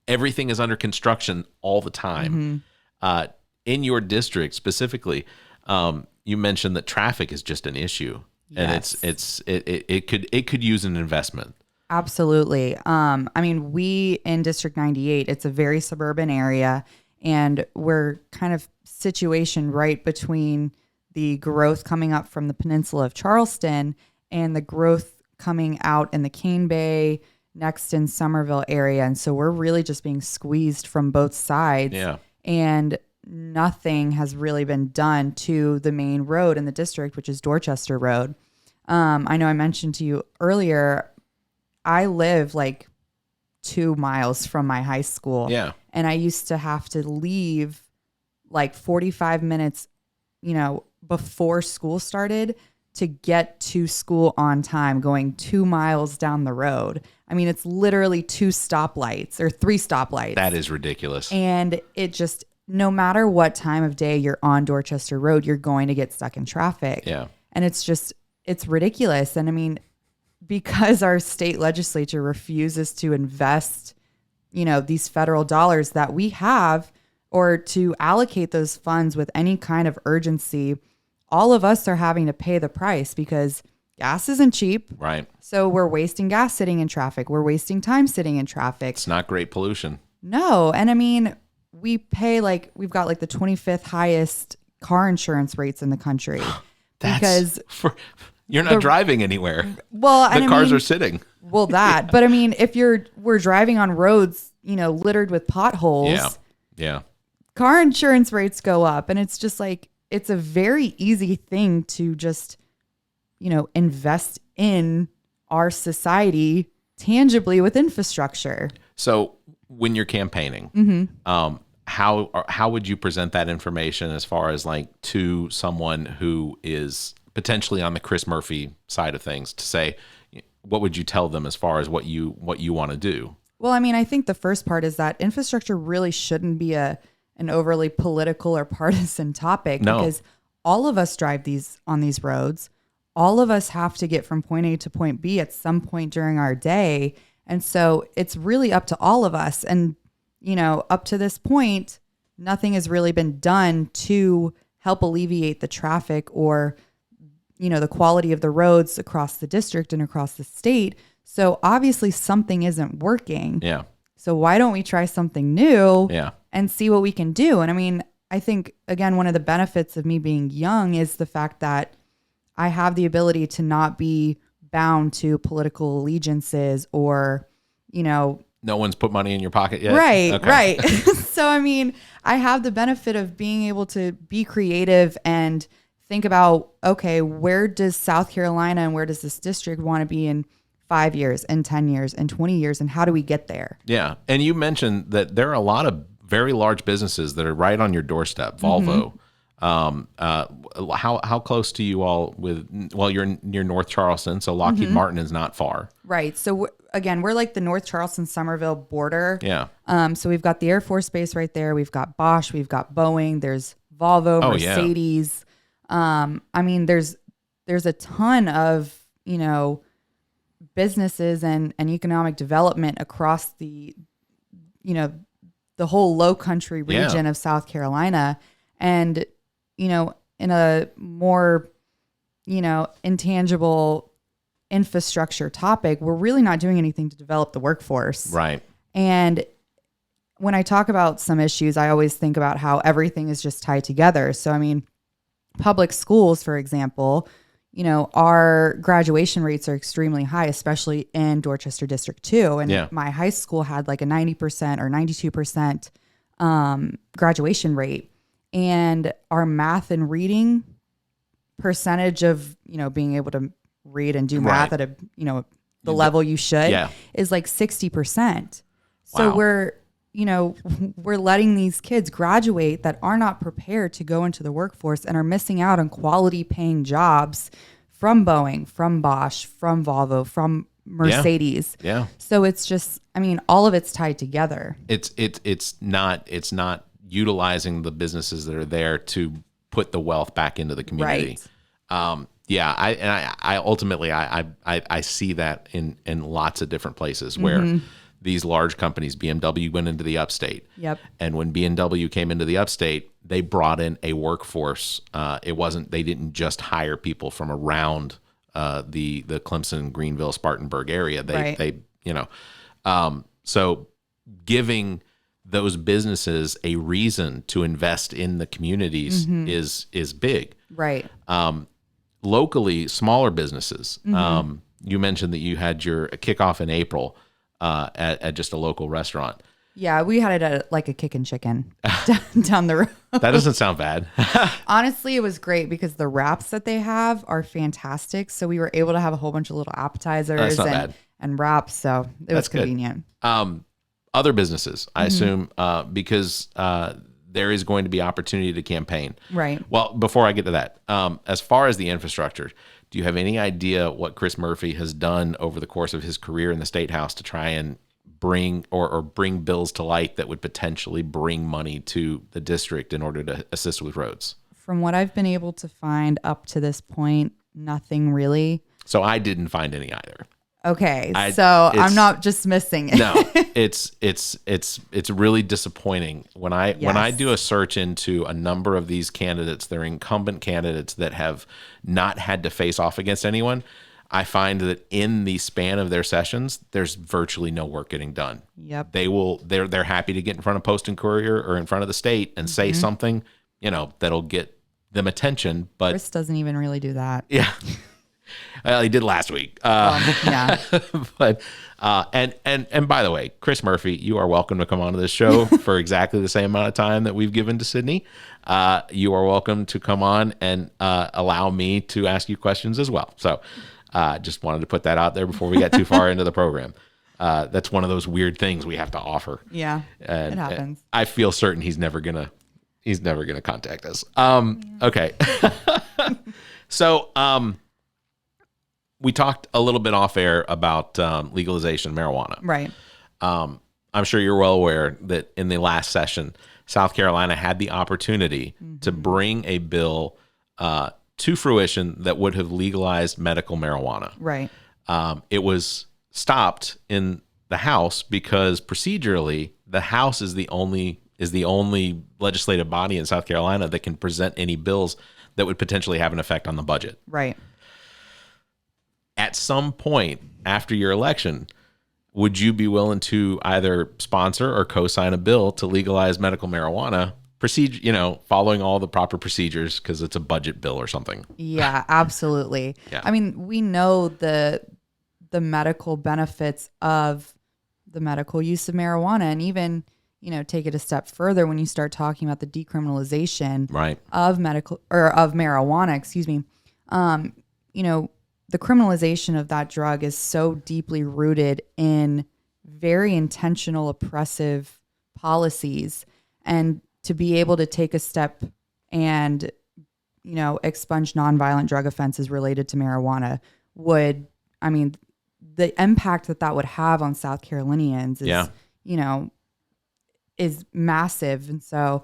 everything is under construction all the time. Mm-hmm. In your district specifically, you mentioned that traffic is just an issue, Yes. and it could use an investment. Absolutely. We in District 98, it's a very suburban area, and we're kind of situation right between the growth coming up from the peninsula of Charleston and the growth coming out in the Cane Bay, next in Somerville area. And so we're really just being squeezed from both sides. Yeah. And nothing has really been done to the main road in the district, which is Dorchester Road. I know I mentioned to you earlier, I live like 2 miles from my high school. Yeah. And I used to have to leave like 45 minutes, before school started to get to school on time, going 2 miles down the road. I mean, it's literally 2 stoplights or 3 stoplights. That is ridiculous. And it just, no matter what time of day you're on Dorchester Road, you're going to get stuck in traffic. Yeah. And it's ridiculous. And I mean, because our state legislature refuses to invest, these federal dollars that we have or to allocate those funds with any kind of urgency, all of us are having to pay the price because gas isn't cheap. Right. So we're wasting gas sitting in traffic. We're wasting time sitting in traffic. It's not great pollution. No. And I mean, we pay we've got the 25th highest car insurance rates in the country. Because you're not driving anywhere. Well, the cars are sitting. Well, that. But I mean, if we're driving on roads, littered with potholes. Yeah. Yeah. Car insurance rates go up, and it's just it's a very easy thing to just, invest in our society tangibly with infrastructure. So when you're campaigning, Mm-hmm. how would you present that information as far as to someone who is potentially on the Chris Murphy side of things to say, what would you tell them as far as what you want to do? Well, I mean, I think the first part is that infrastructure really shouldn't be an overly political or partisan topic. No. Because all of us drive on these roads. All of us have to get from point A to point B at some point during our day. And so it's really up to all of us. And, up to this point, nothing has really been done to help alleviate the traffic or, the quality of the roads across the district and across the state. So obviously something isn't working. Yeah. So why don't we try something new Yeah. and see what we can do? And I mean, I think, again, one of the benefits of me being young is the fact that I have the ability to not be bound to political allegiances or, No one's put money in your pocket yet? Right, Okay. right. So, I mean, I have the benefit of being able to be creative and think about, okay, where does South Carolina and where does this district want to be in 5 years and 10 years and 20 years, and how do we get there? Yeah. And you mentioned that there are a lot of very large businesses that are right on your doorstep. Volvo. How close to you all you're near North Charleston, so Lockheed Martin is not far. Right. So again, we're like the North Charleston Somerville border. Yeah. So we've got the Air Force Base right there. We've got Bosch. We've got Boeing. There's Volvo, Oh, yeah. Mercedes. I mean, there's a ton of, businesses and economic development across the the whole low country region of South Carolina. And, you know, in a more, you know, intangible infrastructure topic, we're really not doing anything to develop the workforce. Right. And when I talk about some issues, I always think about how everything is just tied together. So, I mean, public schools, for example, you know, our graduation rates are extremely high, especially in Dorchester District 2. And my high school had like a 90% or 92% graduation rate. And our math and reading percentage of, you know, being able to read and do math at a, you know, the level you should is like 60%. So we're, you know, we're letting these kids graduate that are not prepared to go into the workforce and are missing out on quality paying jobs from Boeing, from Bosch, from Volvo, from Mercedes. Yeah. So it's just, I mean, all of it's tied together. It's not utilizing the businesses that are there to put the wealth back into the community. Right. I ultimately I see that in lots of different places where these large companies, BMW went into the upstate. Yep. And when BMW came into the upstate, they brought in a workforce. They didn't just hire people from around the Clemson, Greenville, Spartanburg area. They you know, so giving those businesses a reason to invest in the communities is big. Right. Locally, smaller businesses. You mentioned that you had your kickoff in April at just a local restaurant. Yeah, we had it at like a Kick and Chicken down the road. That doesn't sound bad. Honestly, it was great because the wraps that they have are fantastic. So we were able to have a whole bunch of little appetizers and wraps. So it was convenient. Other businesses, I assume, because there is going to be opportunity to campaign. Right. Well, before I get to that, as far as the infrastructure, do you have any idea what Chris Murphy has done over the course of his career in the State House to try and bring or bring bills to light that would potentially bring money to the district in order to assist with roads? From what I've been able to find up to this point, nothing really. So I didn't find any either. Okay, so I'm not just missing it. No, it's really disappointing when I do a search into a number of these candidates. They're incumbent candidates that have not had to face off against anyone. I find that in the span of their sessions, there's virtually no work getting done. Yep. They're happy to get in front of Post and Courier or in front of the state and say something, you know, that'll get them attention. But Chris doesn't even really do that. Yeah. Well, he did last week. Yeah. But and by the way, Chris Murphy, you are welcome to come onto this show for exactly the same amount of time that we've given to Sydney. You are welcome to come on and allow me to ask you questions as well. So just wanted to put that out there before we get too far into the program. That's one of those weird things we have to offer. Yeah, and, it happens. I feel certain he's never gonna contact us. Okay. So we talked a little bit off air about legalization of marijuana. Right. I'm sure you're well aware that in the last session, South Carolina had the opportunity to bring a bill to fruition that would have legalized medical marijuana. Right. It was stopped in the House because procedurally, the House is the only legislative body in South Carolina that can present any bills that would potentially have an effect on the budget. Right. At some point after your election, would you be willing to either sponsor or co-sign a bill to legalize medical marijuana, following all the proper procedures because it's a budget bill or something? Yeah, absolutely. Yeah. I mean, we know the medical benefits of the medical use of marijuana, and even, you know, take it a step further when you start talking about the decriminalization of marijuana, excuse me. You know, the criminalization of that drug is so deeply rooted in very intentional oppressive policies, and to be able to take a step and, you know, expunge nonviolent drug offenses related to marijuana would, I mean, the impact that would have on South Carolinians is, you know, is massive. And so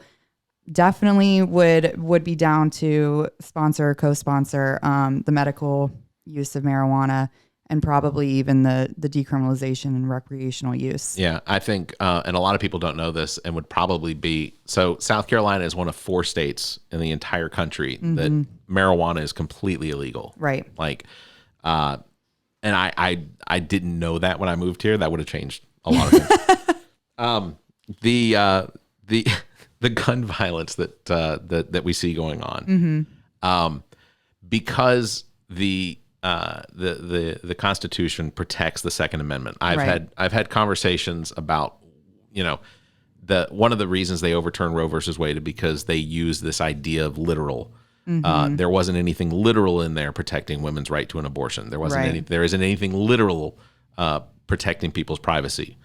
definitely would be down to sponsor or co-sponsor the medical use of marijuana. and probably even the decriminalization and recreational use. Yeah, I think, and a lot of people don't know this and would probably be, so South Carolina is one of 4 states in the entire country that marijuana is completely illegal. Right. Like, and I didn't know that when I moved here. That would have changed a lot of things. The gun violence that we see going on, because the Constitution protects the Second Amendment. I've had conversations about, one of the reasons they overturned Roe versus Wade because they use this idea of literal. There wasn't anything literal in there protecting women's right to an abortion. There isn't anything literal protecting people's privacy.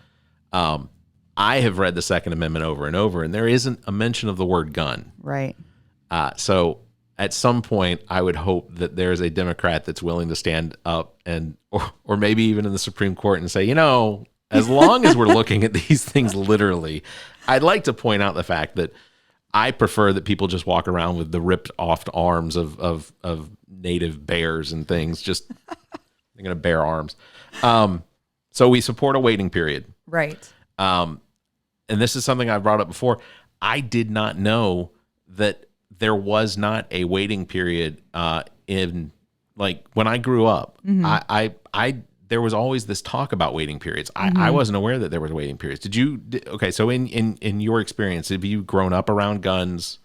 I have read the Second Amendment over and over, and there isn't a mention of the word gun. Right. So at some point, I would hope that there's a Democrat that's willing to stand up or maybe even in the Supreme Court and say, as long as we're looking at these things literally, I'd like to point out the fact that I prefer that people just walk around with the ripped off arms of native bears and things. Just they're gonna bear arms. So we support a waiting period. Right. And this is something I brought up before. I did not know that there was not a waiting period in, like, when I grew up. I there was always this talk about waiting periods. I wasn't aware that there was waiting periods. Did you? Okay, so in your experience, have you grown up around guns?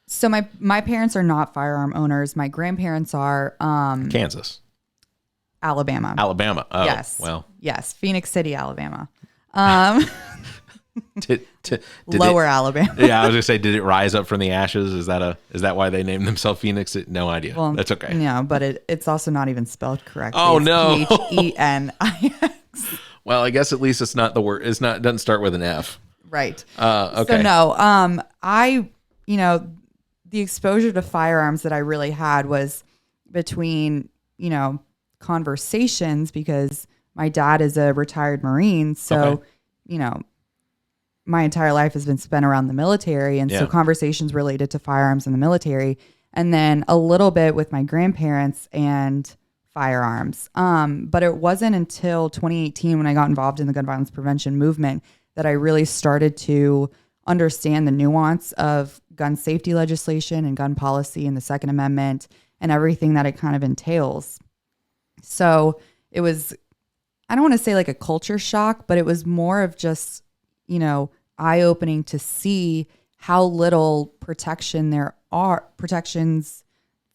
So my parents are not firearm owners. My grandparents are. Kansas. Alabama. Oh, yes. Well. Yes, Phoenix City, Alabama. Lower Alabama. Yeah, I was gonna say, did it rise up from the ashes? Is that why they named themselves Phoenix? No idea. Well, that's okay. Yeah, but it's also not even spelled correctly. Oh, it's no. Phenix. Well, I guess at least it's not the word. It doesn't start with an F. Right. Okay. So no. The exposure to firearms that I really had was between conversations, because my dad is a retired Marine, so my entire life has been spent around the military, and so conversations related to firearms in the military, and then a little bit with my grandparents and firearms. But it wasn't until 2018 when I got involved in the gun violence prevention movement that I really started to understand the nuance of gun safety legislation and gun policy and the Second Amendment and everything that it kind of entails. So it was, I don't want to say like a culture shock, but it was more of just, eye-opening to see how little protections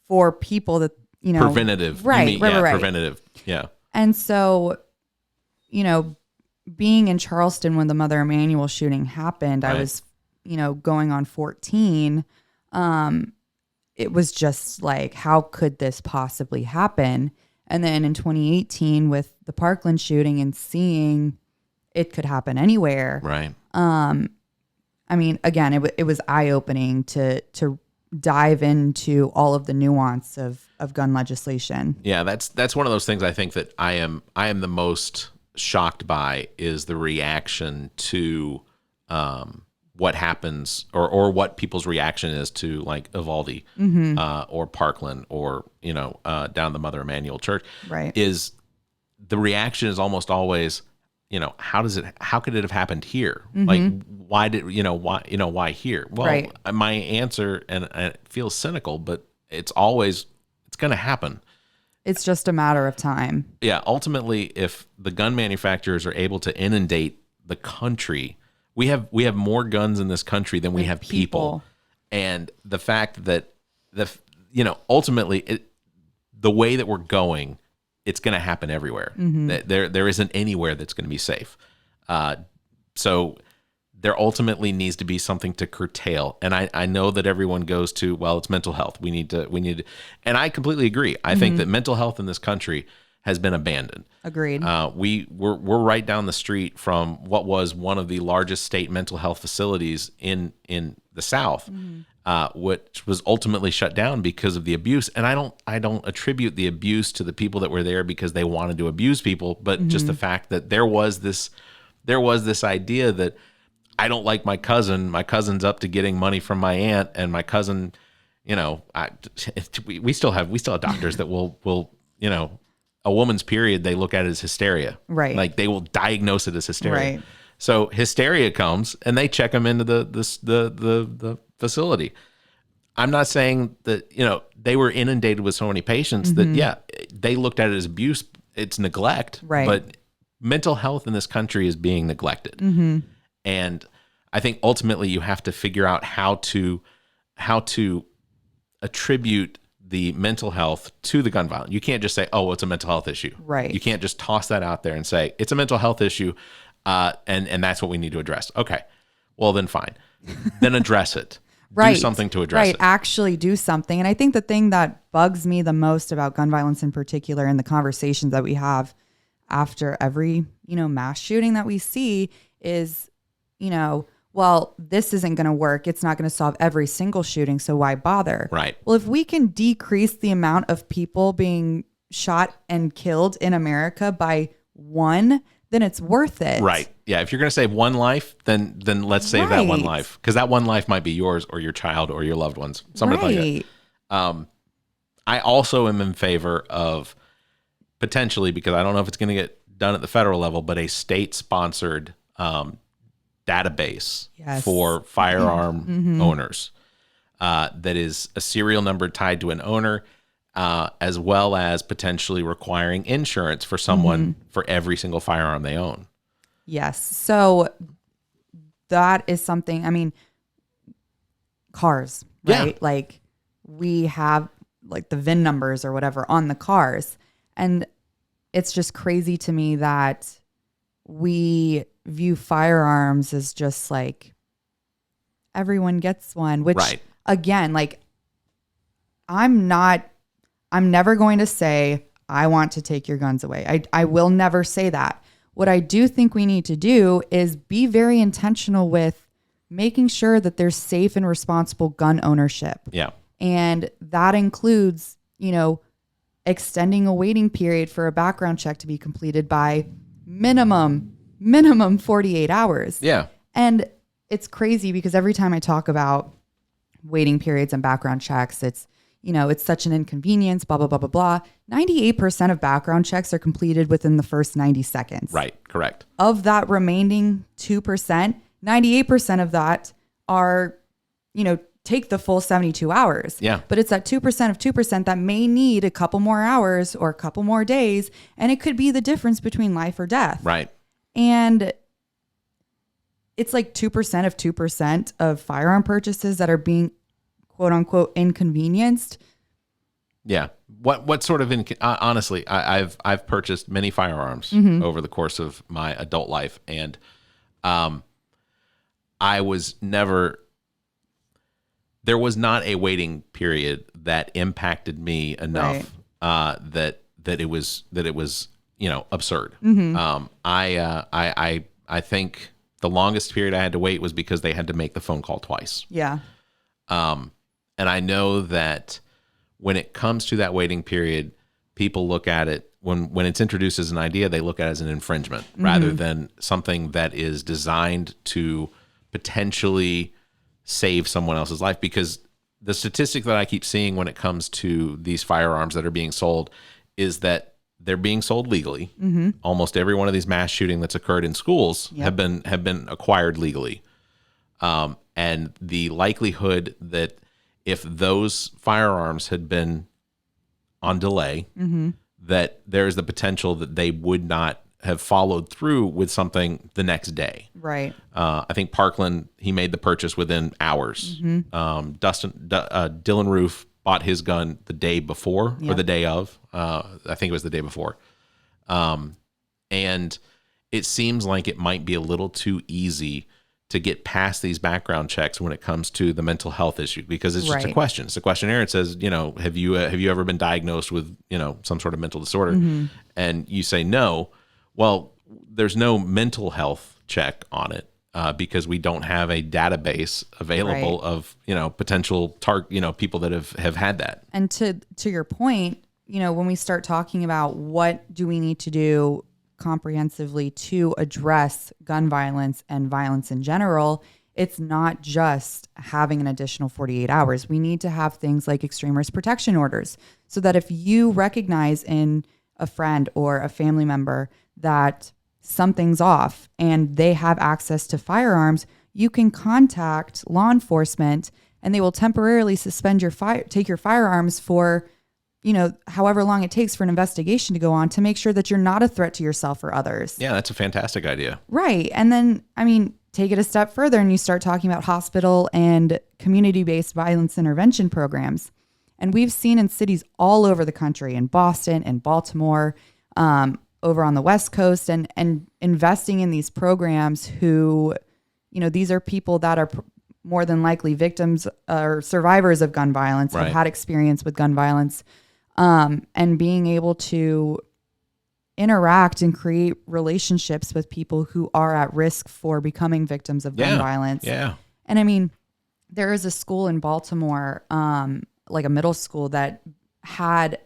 for people that, preventative. Right. Preventative. Yeah. And so, being in Charleston when the Mother Emanuel shooting happened, I was, going on 14. It was just like, how could this possibly happen? And then in 2018 with the Parkland shooting and seeing it could happen anywhere. Right. Again, it was eye-opening to dive into all of the nuance of gun legislation. Yeah, that's one of those things I think that I am the most shocked by is the reaction to what happens or what people's reaction is to like Uvalde or Parkland or down the Mother Emanuel Church. Right. Is the reaction is almost always, how could it have happened here? Like why here? Well, right. My answer, and it feels cynical, but it's going to happen. It's just a matter of time. Yeah. Ultimately, if the gun manufacturers are able to inundate the country, we have more guns in this country than we have people. And the fact that ultimately the way that we're going, it's going to happen everywhere. There isn't anywhere that's going to be safe. So there ultimately needs to be something to curtail. And I know that everyone goes to, well, it's mental health. We need to, and I completely agree. I think that mental health in this country has been abandoned. Agreed. We're right down the street from what was one of the largest state mental health facilities in the South, which was ultimately shut down because of the abuse. And I don't attribute the abuse to the people that were there because they wanted to abuse people, but just the fact that there was this idea that I don't like my cousin. My cousin's up to getting money from my aunt, and my cousin, we still have doctors that will a woman's period, they look at it as hysteria. Right. Like they will diagnose it as hysteria. Right. So hysteria comes and they check them into the facility. I'm not saying that, they were inundated with so many patients that, they looked at it as abuse. It's neglect. Right. But mental health in this country is being neglected. And I think ultimately you have to figure out how to attribute the mental health to the gun violence. You can't just say, oh, it's a mental health issue. Right. You can't just toss that out there and say, it's a mental health issue, and that's what we need to address. Okay, well then fine. Then address it. Right. Do something to address it. Actually do something. And I think the thing that bugs me the most about gun violence in particular and the conversations that we have after every, mass shooting that we see is, well, this isn't going to work. It's not going to solve every single shooting. So why bother? Right. Well, if we can decrease the amount of people being shot and killed in America by one, then it's worth it. Right. Yeah. If you're going to save one life, then let's save that one Right. life, because that one life might be yours or your child or your loved ones. Somebody like that. I also am in favor of potentially, because I don't know if it's going to get done at the federal level, but a state-sponsored database Yes. for firearm owners that is a serial number tied to an owner, as well as potentially requiring insurance for someone for every single firearm they own. Yes. So that is something, cars, right? Yeah. Like we have like the VIN numbers or whatever on the cars. And it's just crazy to me that we view firearms as just like everyone gets one, which Right. again, like I'm never going to say I want to take your guns away. I will never say that. What I do think we need to do is be very intentional with making sure that there's safe and responsible gun ownership. Yeah. And that includes, extending a waiting period for a background check to be completed by minimum 48 hours. Yeah. And it's crazy because every time I talk about waiting periods and background checks, it's such an inconvenience, blah, blah, blah, blah, blah. 98% of background checks are completed within the first 90 seconds. Right. Correct. Of that remaining 2%, 98% of that are, take the full 72 hours. Yeah. But it's that 2% of 2% that may need a couple more hours or a couple more days. And it could be the difference between life or death. Right. And it's like 2% of 2% of firearm purchases that are being quote unquote inconvenienced. Yeah. What sort of honestly, I've purchased many firearms over the course of my adult life, and I was never. There was not a waiting period that impacted me enough that it was absurd. I think the longest period I had to wait was because they had to make the phone call twice. Yeah. And I know that when it comes to that waiting period, people look at it when it's introduced as an idea, they look at it as an infringement rather than something that is designed to potentially save someone else's life. Because the statistic that I keep seeing when it comes to these firearms that are being sold is that they're being sold legally. Almost every one of these mass shooting that's occurred in schools have been acquired legally. And the likelihood that if those firearms had been on delay, that there's the potential that they would not have followed through with something the next day. Right. I think Parkland, he made the purchase within hours. Dylan Roof bought his gun the day before or the day of. I think it was the day before. And it seems like it might be a little too easy to get past these background checks when it comes to the mental health issue, because it's just a question. It's a questionnaire. It says, have you ever been diagnosed with, some sort of mental disorder? And you say no. Well, there's no mental health check on it because we don't have a database available of, potential people that have had that. And to your point, when we start talking about what do we need to do comprehensively to address gun violence and violence in general, it's not just having an additional 48 hours. We need to have things like extreme risk protection orders so that if you recognize in a friend or a family member that something's off and they have access to firearms, you can contact law enforcement and they will temporarily suspend take your firearms for, however long it takes for an investigation to go on to make sure that you're not a threat to yourself or others. Yeah, that's a fantastic idea. Right. And then, take it a step further and you start talking about hospital and community-based violence intervention programs. And we've seen in cities all over the country, in Boston and Baltimore, over on the West Coast, and investing in these programs who, these are people that are more than likely victims or survivors of gun violence, Right. have had experience with gun violence, and being able to interact and create relationships with people who are at risk for becoming victims of gun violence. Yeah. And there is a school in Baltimore, like a middle school, that had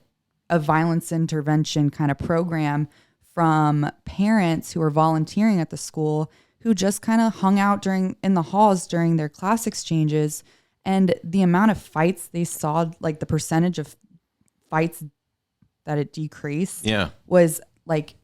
a violence intervention kind of program from parents who were volunteering at the school, who just kind of hung out in the halls during their class exchanges. And the amount of fights they saw, like the percentage of fights that it decreased, was like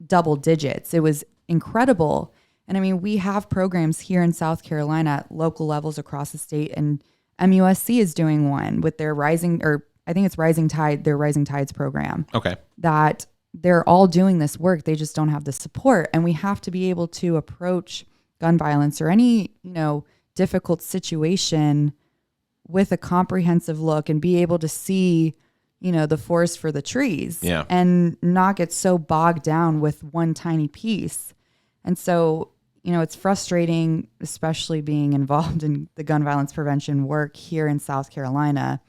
double digits. It was incredible. And we have programs here in South Carolina at local levels across the state, and MUSC is doing one with their Rising Tides program. Okay. That they're all doing this work. They just don't have the support. And we have to be able to approach gun violence or any, difficult situation with a comprehensive look and be able to see, the forest for the trees, and not get so bogged down with one tiny piece. And so, it's frustrating, especially being involved in the gun violence prevention work here in South Carolina.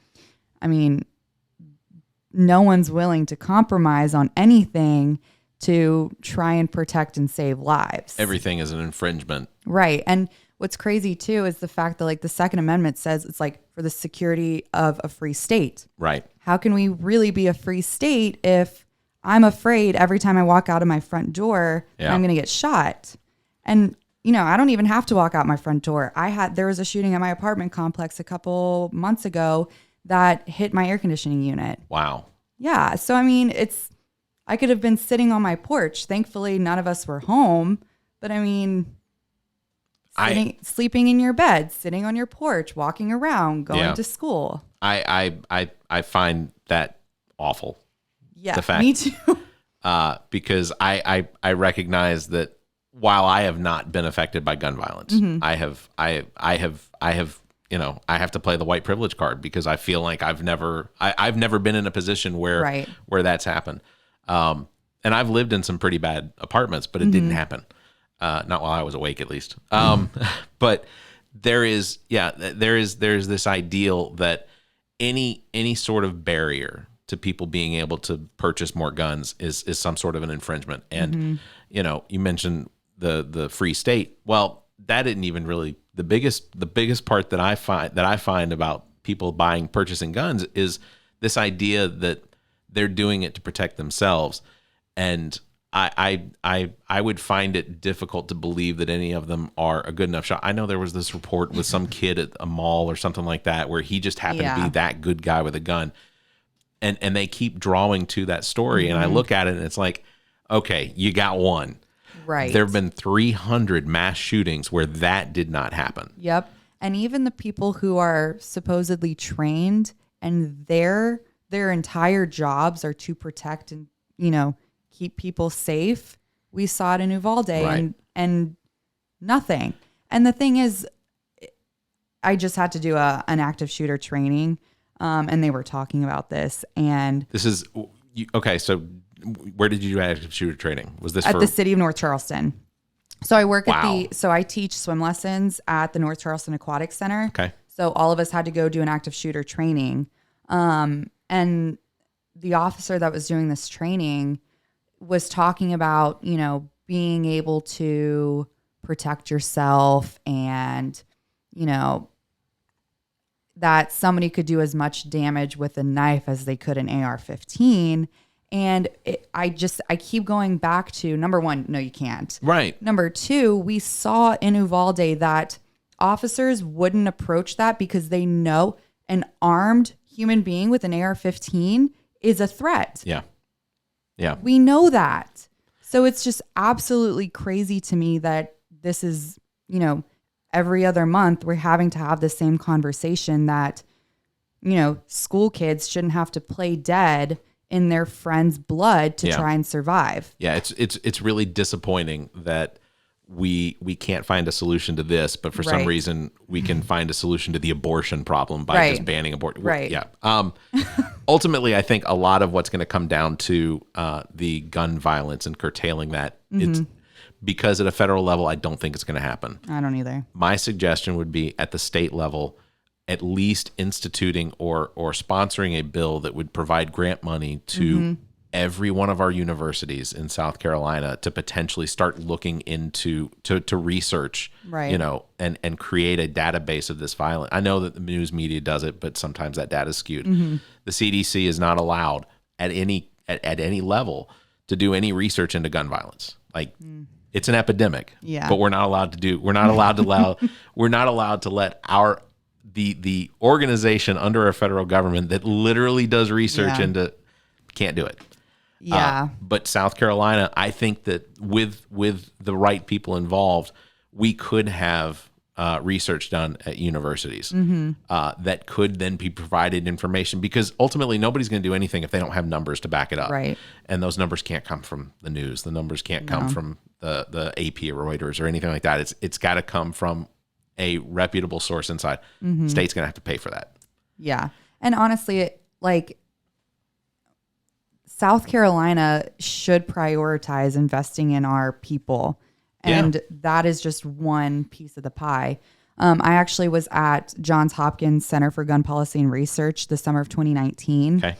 No one's willing to compromise on anything to try and protect and save lives. Everything is an infringement. Right. And what's crazy too is the fact that the Second Amendment says it's for the security of a free state. Right. How can we really be a free state if I'm afraid every time I walk out of my front door I'm going to get shot? And, I don't even have to walk out my front door. There was a shooting at my apartment complex a couple months ago that hit my air conditioning unit. Wow. Yeah. So, I could have been sitting on my porch. Thankfully, none of us were home. But sleeping in your bed, sitting on your porch, walking around, going to school. I find that awful. Yeah, the fact, me too. Because I recognize that while I have not been affected by gun violence, I have to play the white privilege card because I feel like I've never been in a position where that's happened. And I've lived in some pretty bad apartments, but it didn't happen. Not while I was awake, at least. But there's this ideal that any sort of barrier to people being able to purchase more guns is some sort of an infringement. And you mentioned the free state. Well, that isn't even really the biggest part that I find about people purchasing guns is this idea that they're doing it to protect themselves. And I would find it difficult to believe that any of them are a good enough shot. I know there was this report with some kid at a mall or something like that where he just happened to be that good guy with a gun. And they keep drawing to that story. And I look at it and it's like, okay, you got one. Right. There have been 300 mass shootings where that did not happen. Yep. And even the people who are supposedly trained and their entire jobs are to protect and, keep people safe. We saw it in Uvalde and nothing. And the thing is, I just had to do an active shooter training, and they were talking about this. And this is okay. So, where did you do active shooter training? Was this at the city of North Charleston? So I work I teach swim lessons at the North Charleston Aquatic Center. Okay. So all of us had to go do an active shooter training, and the officer that was doing this training was talking about, being able to protect yourself and, that somebody could do as much damage with a knife as they could an AR-15. And I keep going back to, number one, no, you can't. Right. Number two, we saw in Uvalde that officers wouldn't approach that because they know an armed human being with an AR-15 is a threat. Yeah. Yeah. We know that. So it's just absolutely crazy to me that this is, every other month we're having to have the same conversation that, school kids shouldn't have to play dead in their friends' blood to try and survive. Yeah, it's really disappointing that we can't find a solution to this, but for some reason we can find a solution to the abortion problem by just banning abortion. Right. Yeah. Ultimately, I think a lot of what's going to come down to the gun violence and curtailing that. It's because at a federal level, I don't think it's going to happen. I don't either. My suggestion would be at the state level, at least instituting or sponsoring a bill that would provide grant money to every one of our universities in South Carolina to potentially start looking into to research, and create a database of this violence. I know that the news media does it, but sometimes that data is skewed. The CDC is not allowed at any level to do any research into gun violence. Like it's an epidemic, but we're not allowed to let the organization under our federal government that literally does research into can't do it. Yeah. But South Carolina, I think that with the right people involved, we could have research done at universities that could then be provided information, because ultimately nobody's going to do anything if they don't have numbers to back it up. Right. And those numbers can't come from the news. The numbers can't come from the AP or Reuters or anything like that. It's got to come from a reputable source inside. State's going to have to pay for that. Yeah. And honestly, South Carolina should prioritize investing in our people. And that is just one piece of the pie. I actually was at Johns Hopkins Center for Gun Policy and Research the summer of 2019. Okay.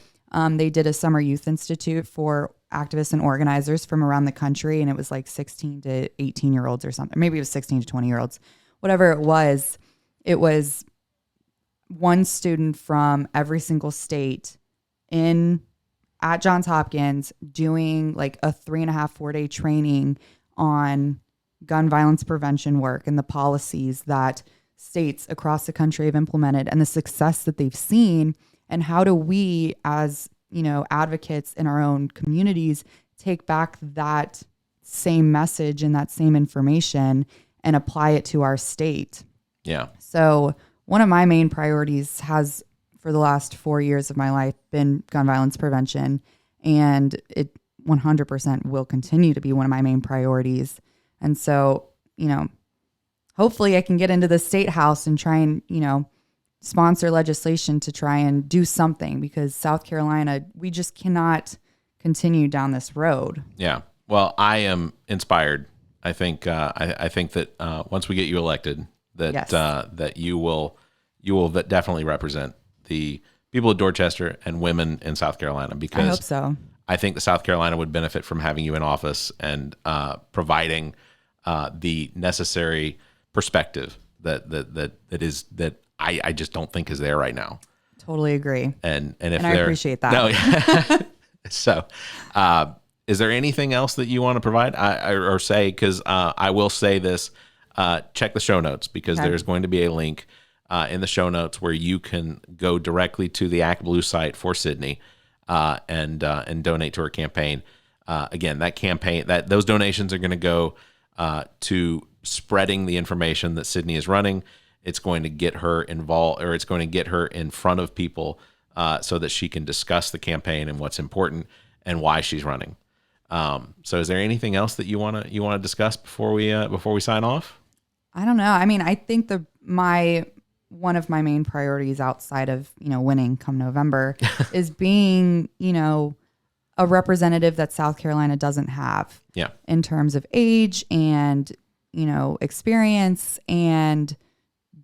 They did a summer youth institute for activists and organizers from around the country. And it was like 16 to 18-year-olds or something. Maybe it was 16 to 20-year-olds. Whatever it was one student from every single state at Johns Hopkins doing like a 3.5-4 day training on gun violence prevention work and the policies that states across the country have implemented and the success that they've seen, and how do we as advocates in our own communities take back that same message and that same information and apply it to our state. Yeah. So one of my main priorities has, for the last 4 years of my life, been gun violence prevention. And it 100% will continue to be one of my main priorities. And so, hopefully I can get into the state house and try and, sponsor legislation to try and do something, because South Carolina, we just cannot continue down this road. Yeah. Well, I am inspired. I think I think that once we get you elected, that you will definitely represent the people of Dorchester and women in South Carolina, because I hope so. I think that South Carolina would benefit from having you in office and providing the necessary perspective that I just don't think is there right now. Totally agree. And I appreciate that. No, so. Is there anything else that you want to provide or say? Because I will say this, check the show notes, because there's going to be a link in the show notes where you can go directly to the Act Blue site for Sydney and donate to her campaign. Again, that campaign, those donations are going to go to spreading the information that Sydney is running. It's going to get her involved, or it's going to get her in front of people so that she can discuss the campaign and what's important and why she's running. So is there anything else that you want to discuss before we sign off? I don't know. I mean, I think one of my main priorities outside of, winning come November is being, a representative that South Carolina doesn't have. Yeah. In terms of age and, experience and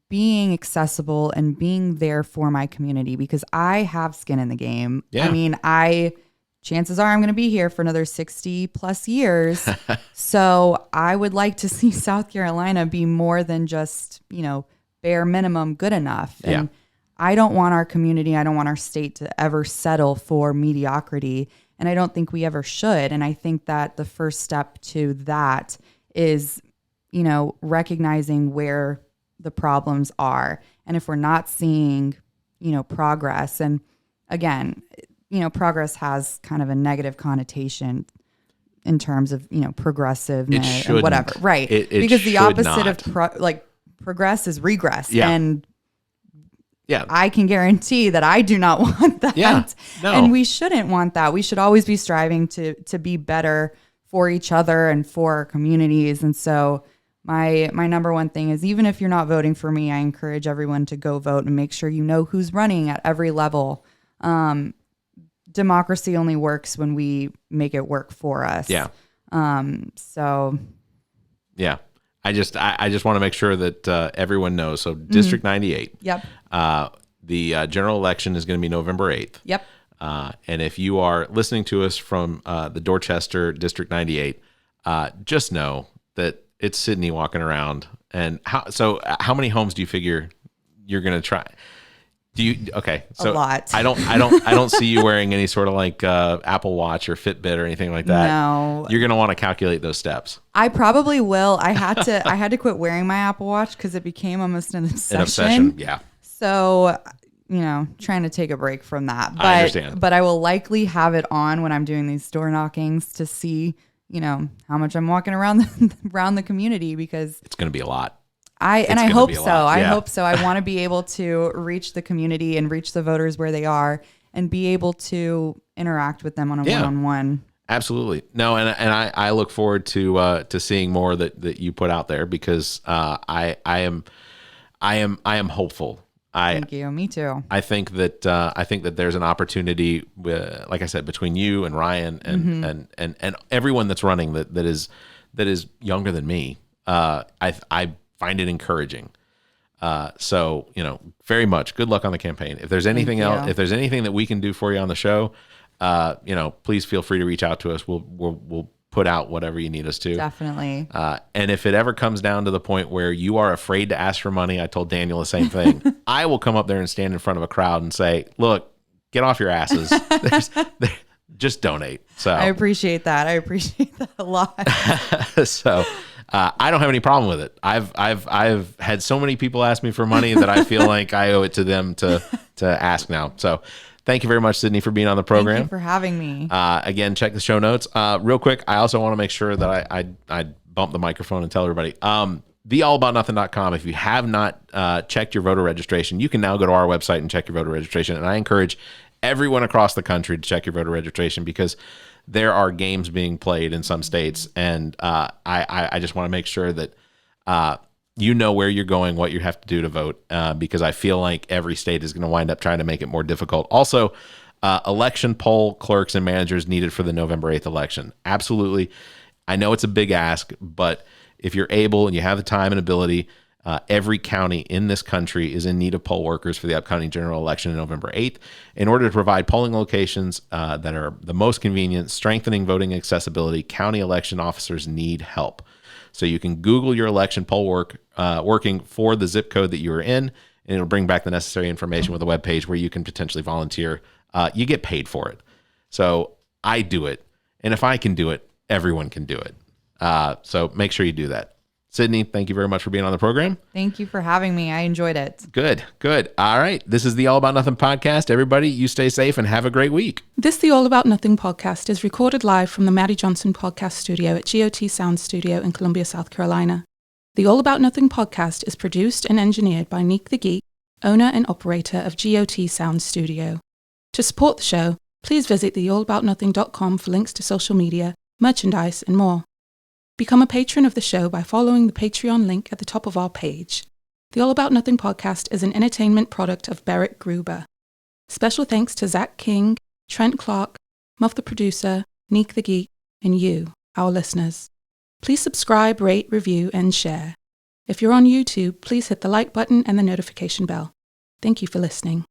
being accessible and being there for my community, because I have skin in the game. Yeah. I mean, chances are I'm going to be here for another 60 plus years. So I would like to see South Carolina be more than just, bare minimum good enough. And I don't want our community, I don't want our state to ever settle for mediocrity. And I don't think we ever should. And I think that the first step to that is, recognizing where the problems are. And if we're not seeing, progress, and again, progress has kind of a negative connotation in terms of, progressiveness and whatever. Right. Because the opposite of progress is regress. Yeah. And yeah, I can guarantee that I do not want that. Yeah. No. And we shouldn't want that. We should always be striving to be better for each other and for our communities. And so my number one thing is, even if you're not voting for me, I encourage everyone to go vote and make sure you know who's running at every level. Democracy only works when we make it work for us. Yeah. So. Yeah. I just want to make sure that everyone knows. So District 98. Yep. The general election is going to be November 8th. Yep. And if you are listening to us from the Dorchester District 98, just know that it's Sydney walking around. And how many homes do you figure you're going to try? Okay. So a lot. I don't see you wearing any sort of like Apple Watch or Fitbit or anything like that. No. You're going to want to calculate those steps. I probably will. I had to quit wearing my Apple Watch because it became almost an obsession. An obsession. Yeah. So, trying to take a break from that. But, I understand. But I will likely have it on when I'm doing these door knockings to see, how much I'm walking around the community, because it's going to be a lot. I hope so. Yeah. I hope so. I want to be able to reach the community and reach the voters where they are and be able to interact with them on a one-on-one. Absolutely. No, and I look forward to seeing more that you put out there, because I am hopeful. Thank you. Me too. I think that there's an opportunity, like I said, between you and Ryan and everyone that's running that is younger than me. I find it encouraging. So, very much good luck on the campaign. If there's anything else, if there's anything that we can do for you on the show, please feel free to reach out to us. We'll put out whatever you need us to. Definitely. And if it ever comes down to the point where you are afraid to ask for money, I told Daniel the same thing. I will come up there and stand in front of a crowd and say, look, get off your asses. Just donate. So I appreciate that. I appreciate that a lot. So I don't have any problem with it. I've had so many people ask me for money that I feel like I owe it to them to ask now. So thank you very much, Sydney, for being on the program. Thank you for having me. Again, check the show notes. Real quick, I also want to make sure that I bump the microphone and tell everybody. TheAllAboutNothing.com. If you have not checked your voter registration, you can now go to our website and check your voter registration. And I encourage everyone across the country to check your voter registration, because there are games being played in some states, and I just want to make sure that you know where you're going, what you have to do to vote, because I feel like every state is going to wind up trying to make it more difficult. Also, election poll clerks and managers needed for the November 8th election. Absolutely. I know it's a big ask, but if you're able and you have the time and ability, every county in this country is in need of poll workers for the upcoming general election on November 8th. In order to provide polling locations that are the most convenient, strengthening voting accessibility, county election officers need help. So you can Google your election poll working for the zip code that you are in, and it'll bring back the necessary information with a web page where you can potentially volunteer. You get paid for it. So I do it. And if I can do it, everyone can do it. So make sure you do that. Sydney, thank you very much for being on the program. Thank you for having me. I enjoyed it. Good. All right. This is the All About Nothing podcast. Everybody, you stay safe and have a great week. This The All About Nothing podcast is recorded live from the Maddie Johnson podcast studio at GOT Sound Studio in Columbia, South Carolina. The All About Nothing podcast is produced and engineered by Neek the Geek, owner and operator of GOT Sound Studio. To support the show, please visit theallaboutnothing.com for links to social media, merchandise, and more. Become a patron of the show by following the Patreon link at the top of our page. The All About Nothing podcast is an entertainment product of Barrett Gruber. Special thanks to Zach King, Trent Clark, Muff the producer, Neek the Geek, and you, our listeners. Please subscribe, rate, review, and share. If you're on YouTube, please hit the like button and the notification bell. Thank you for listening.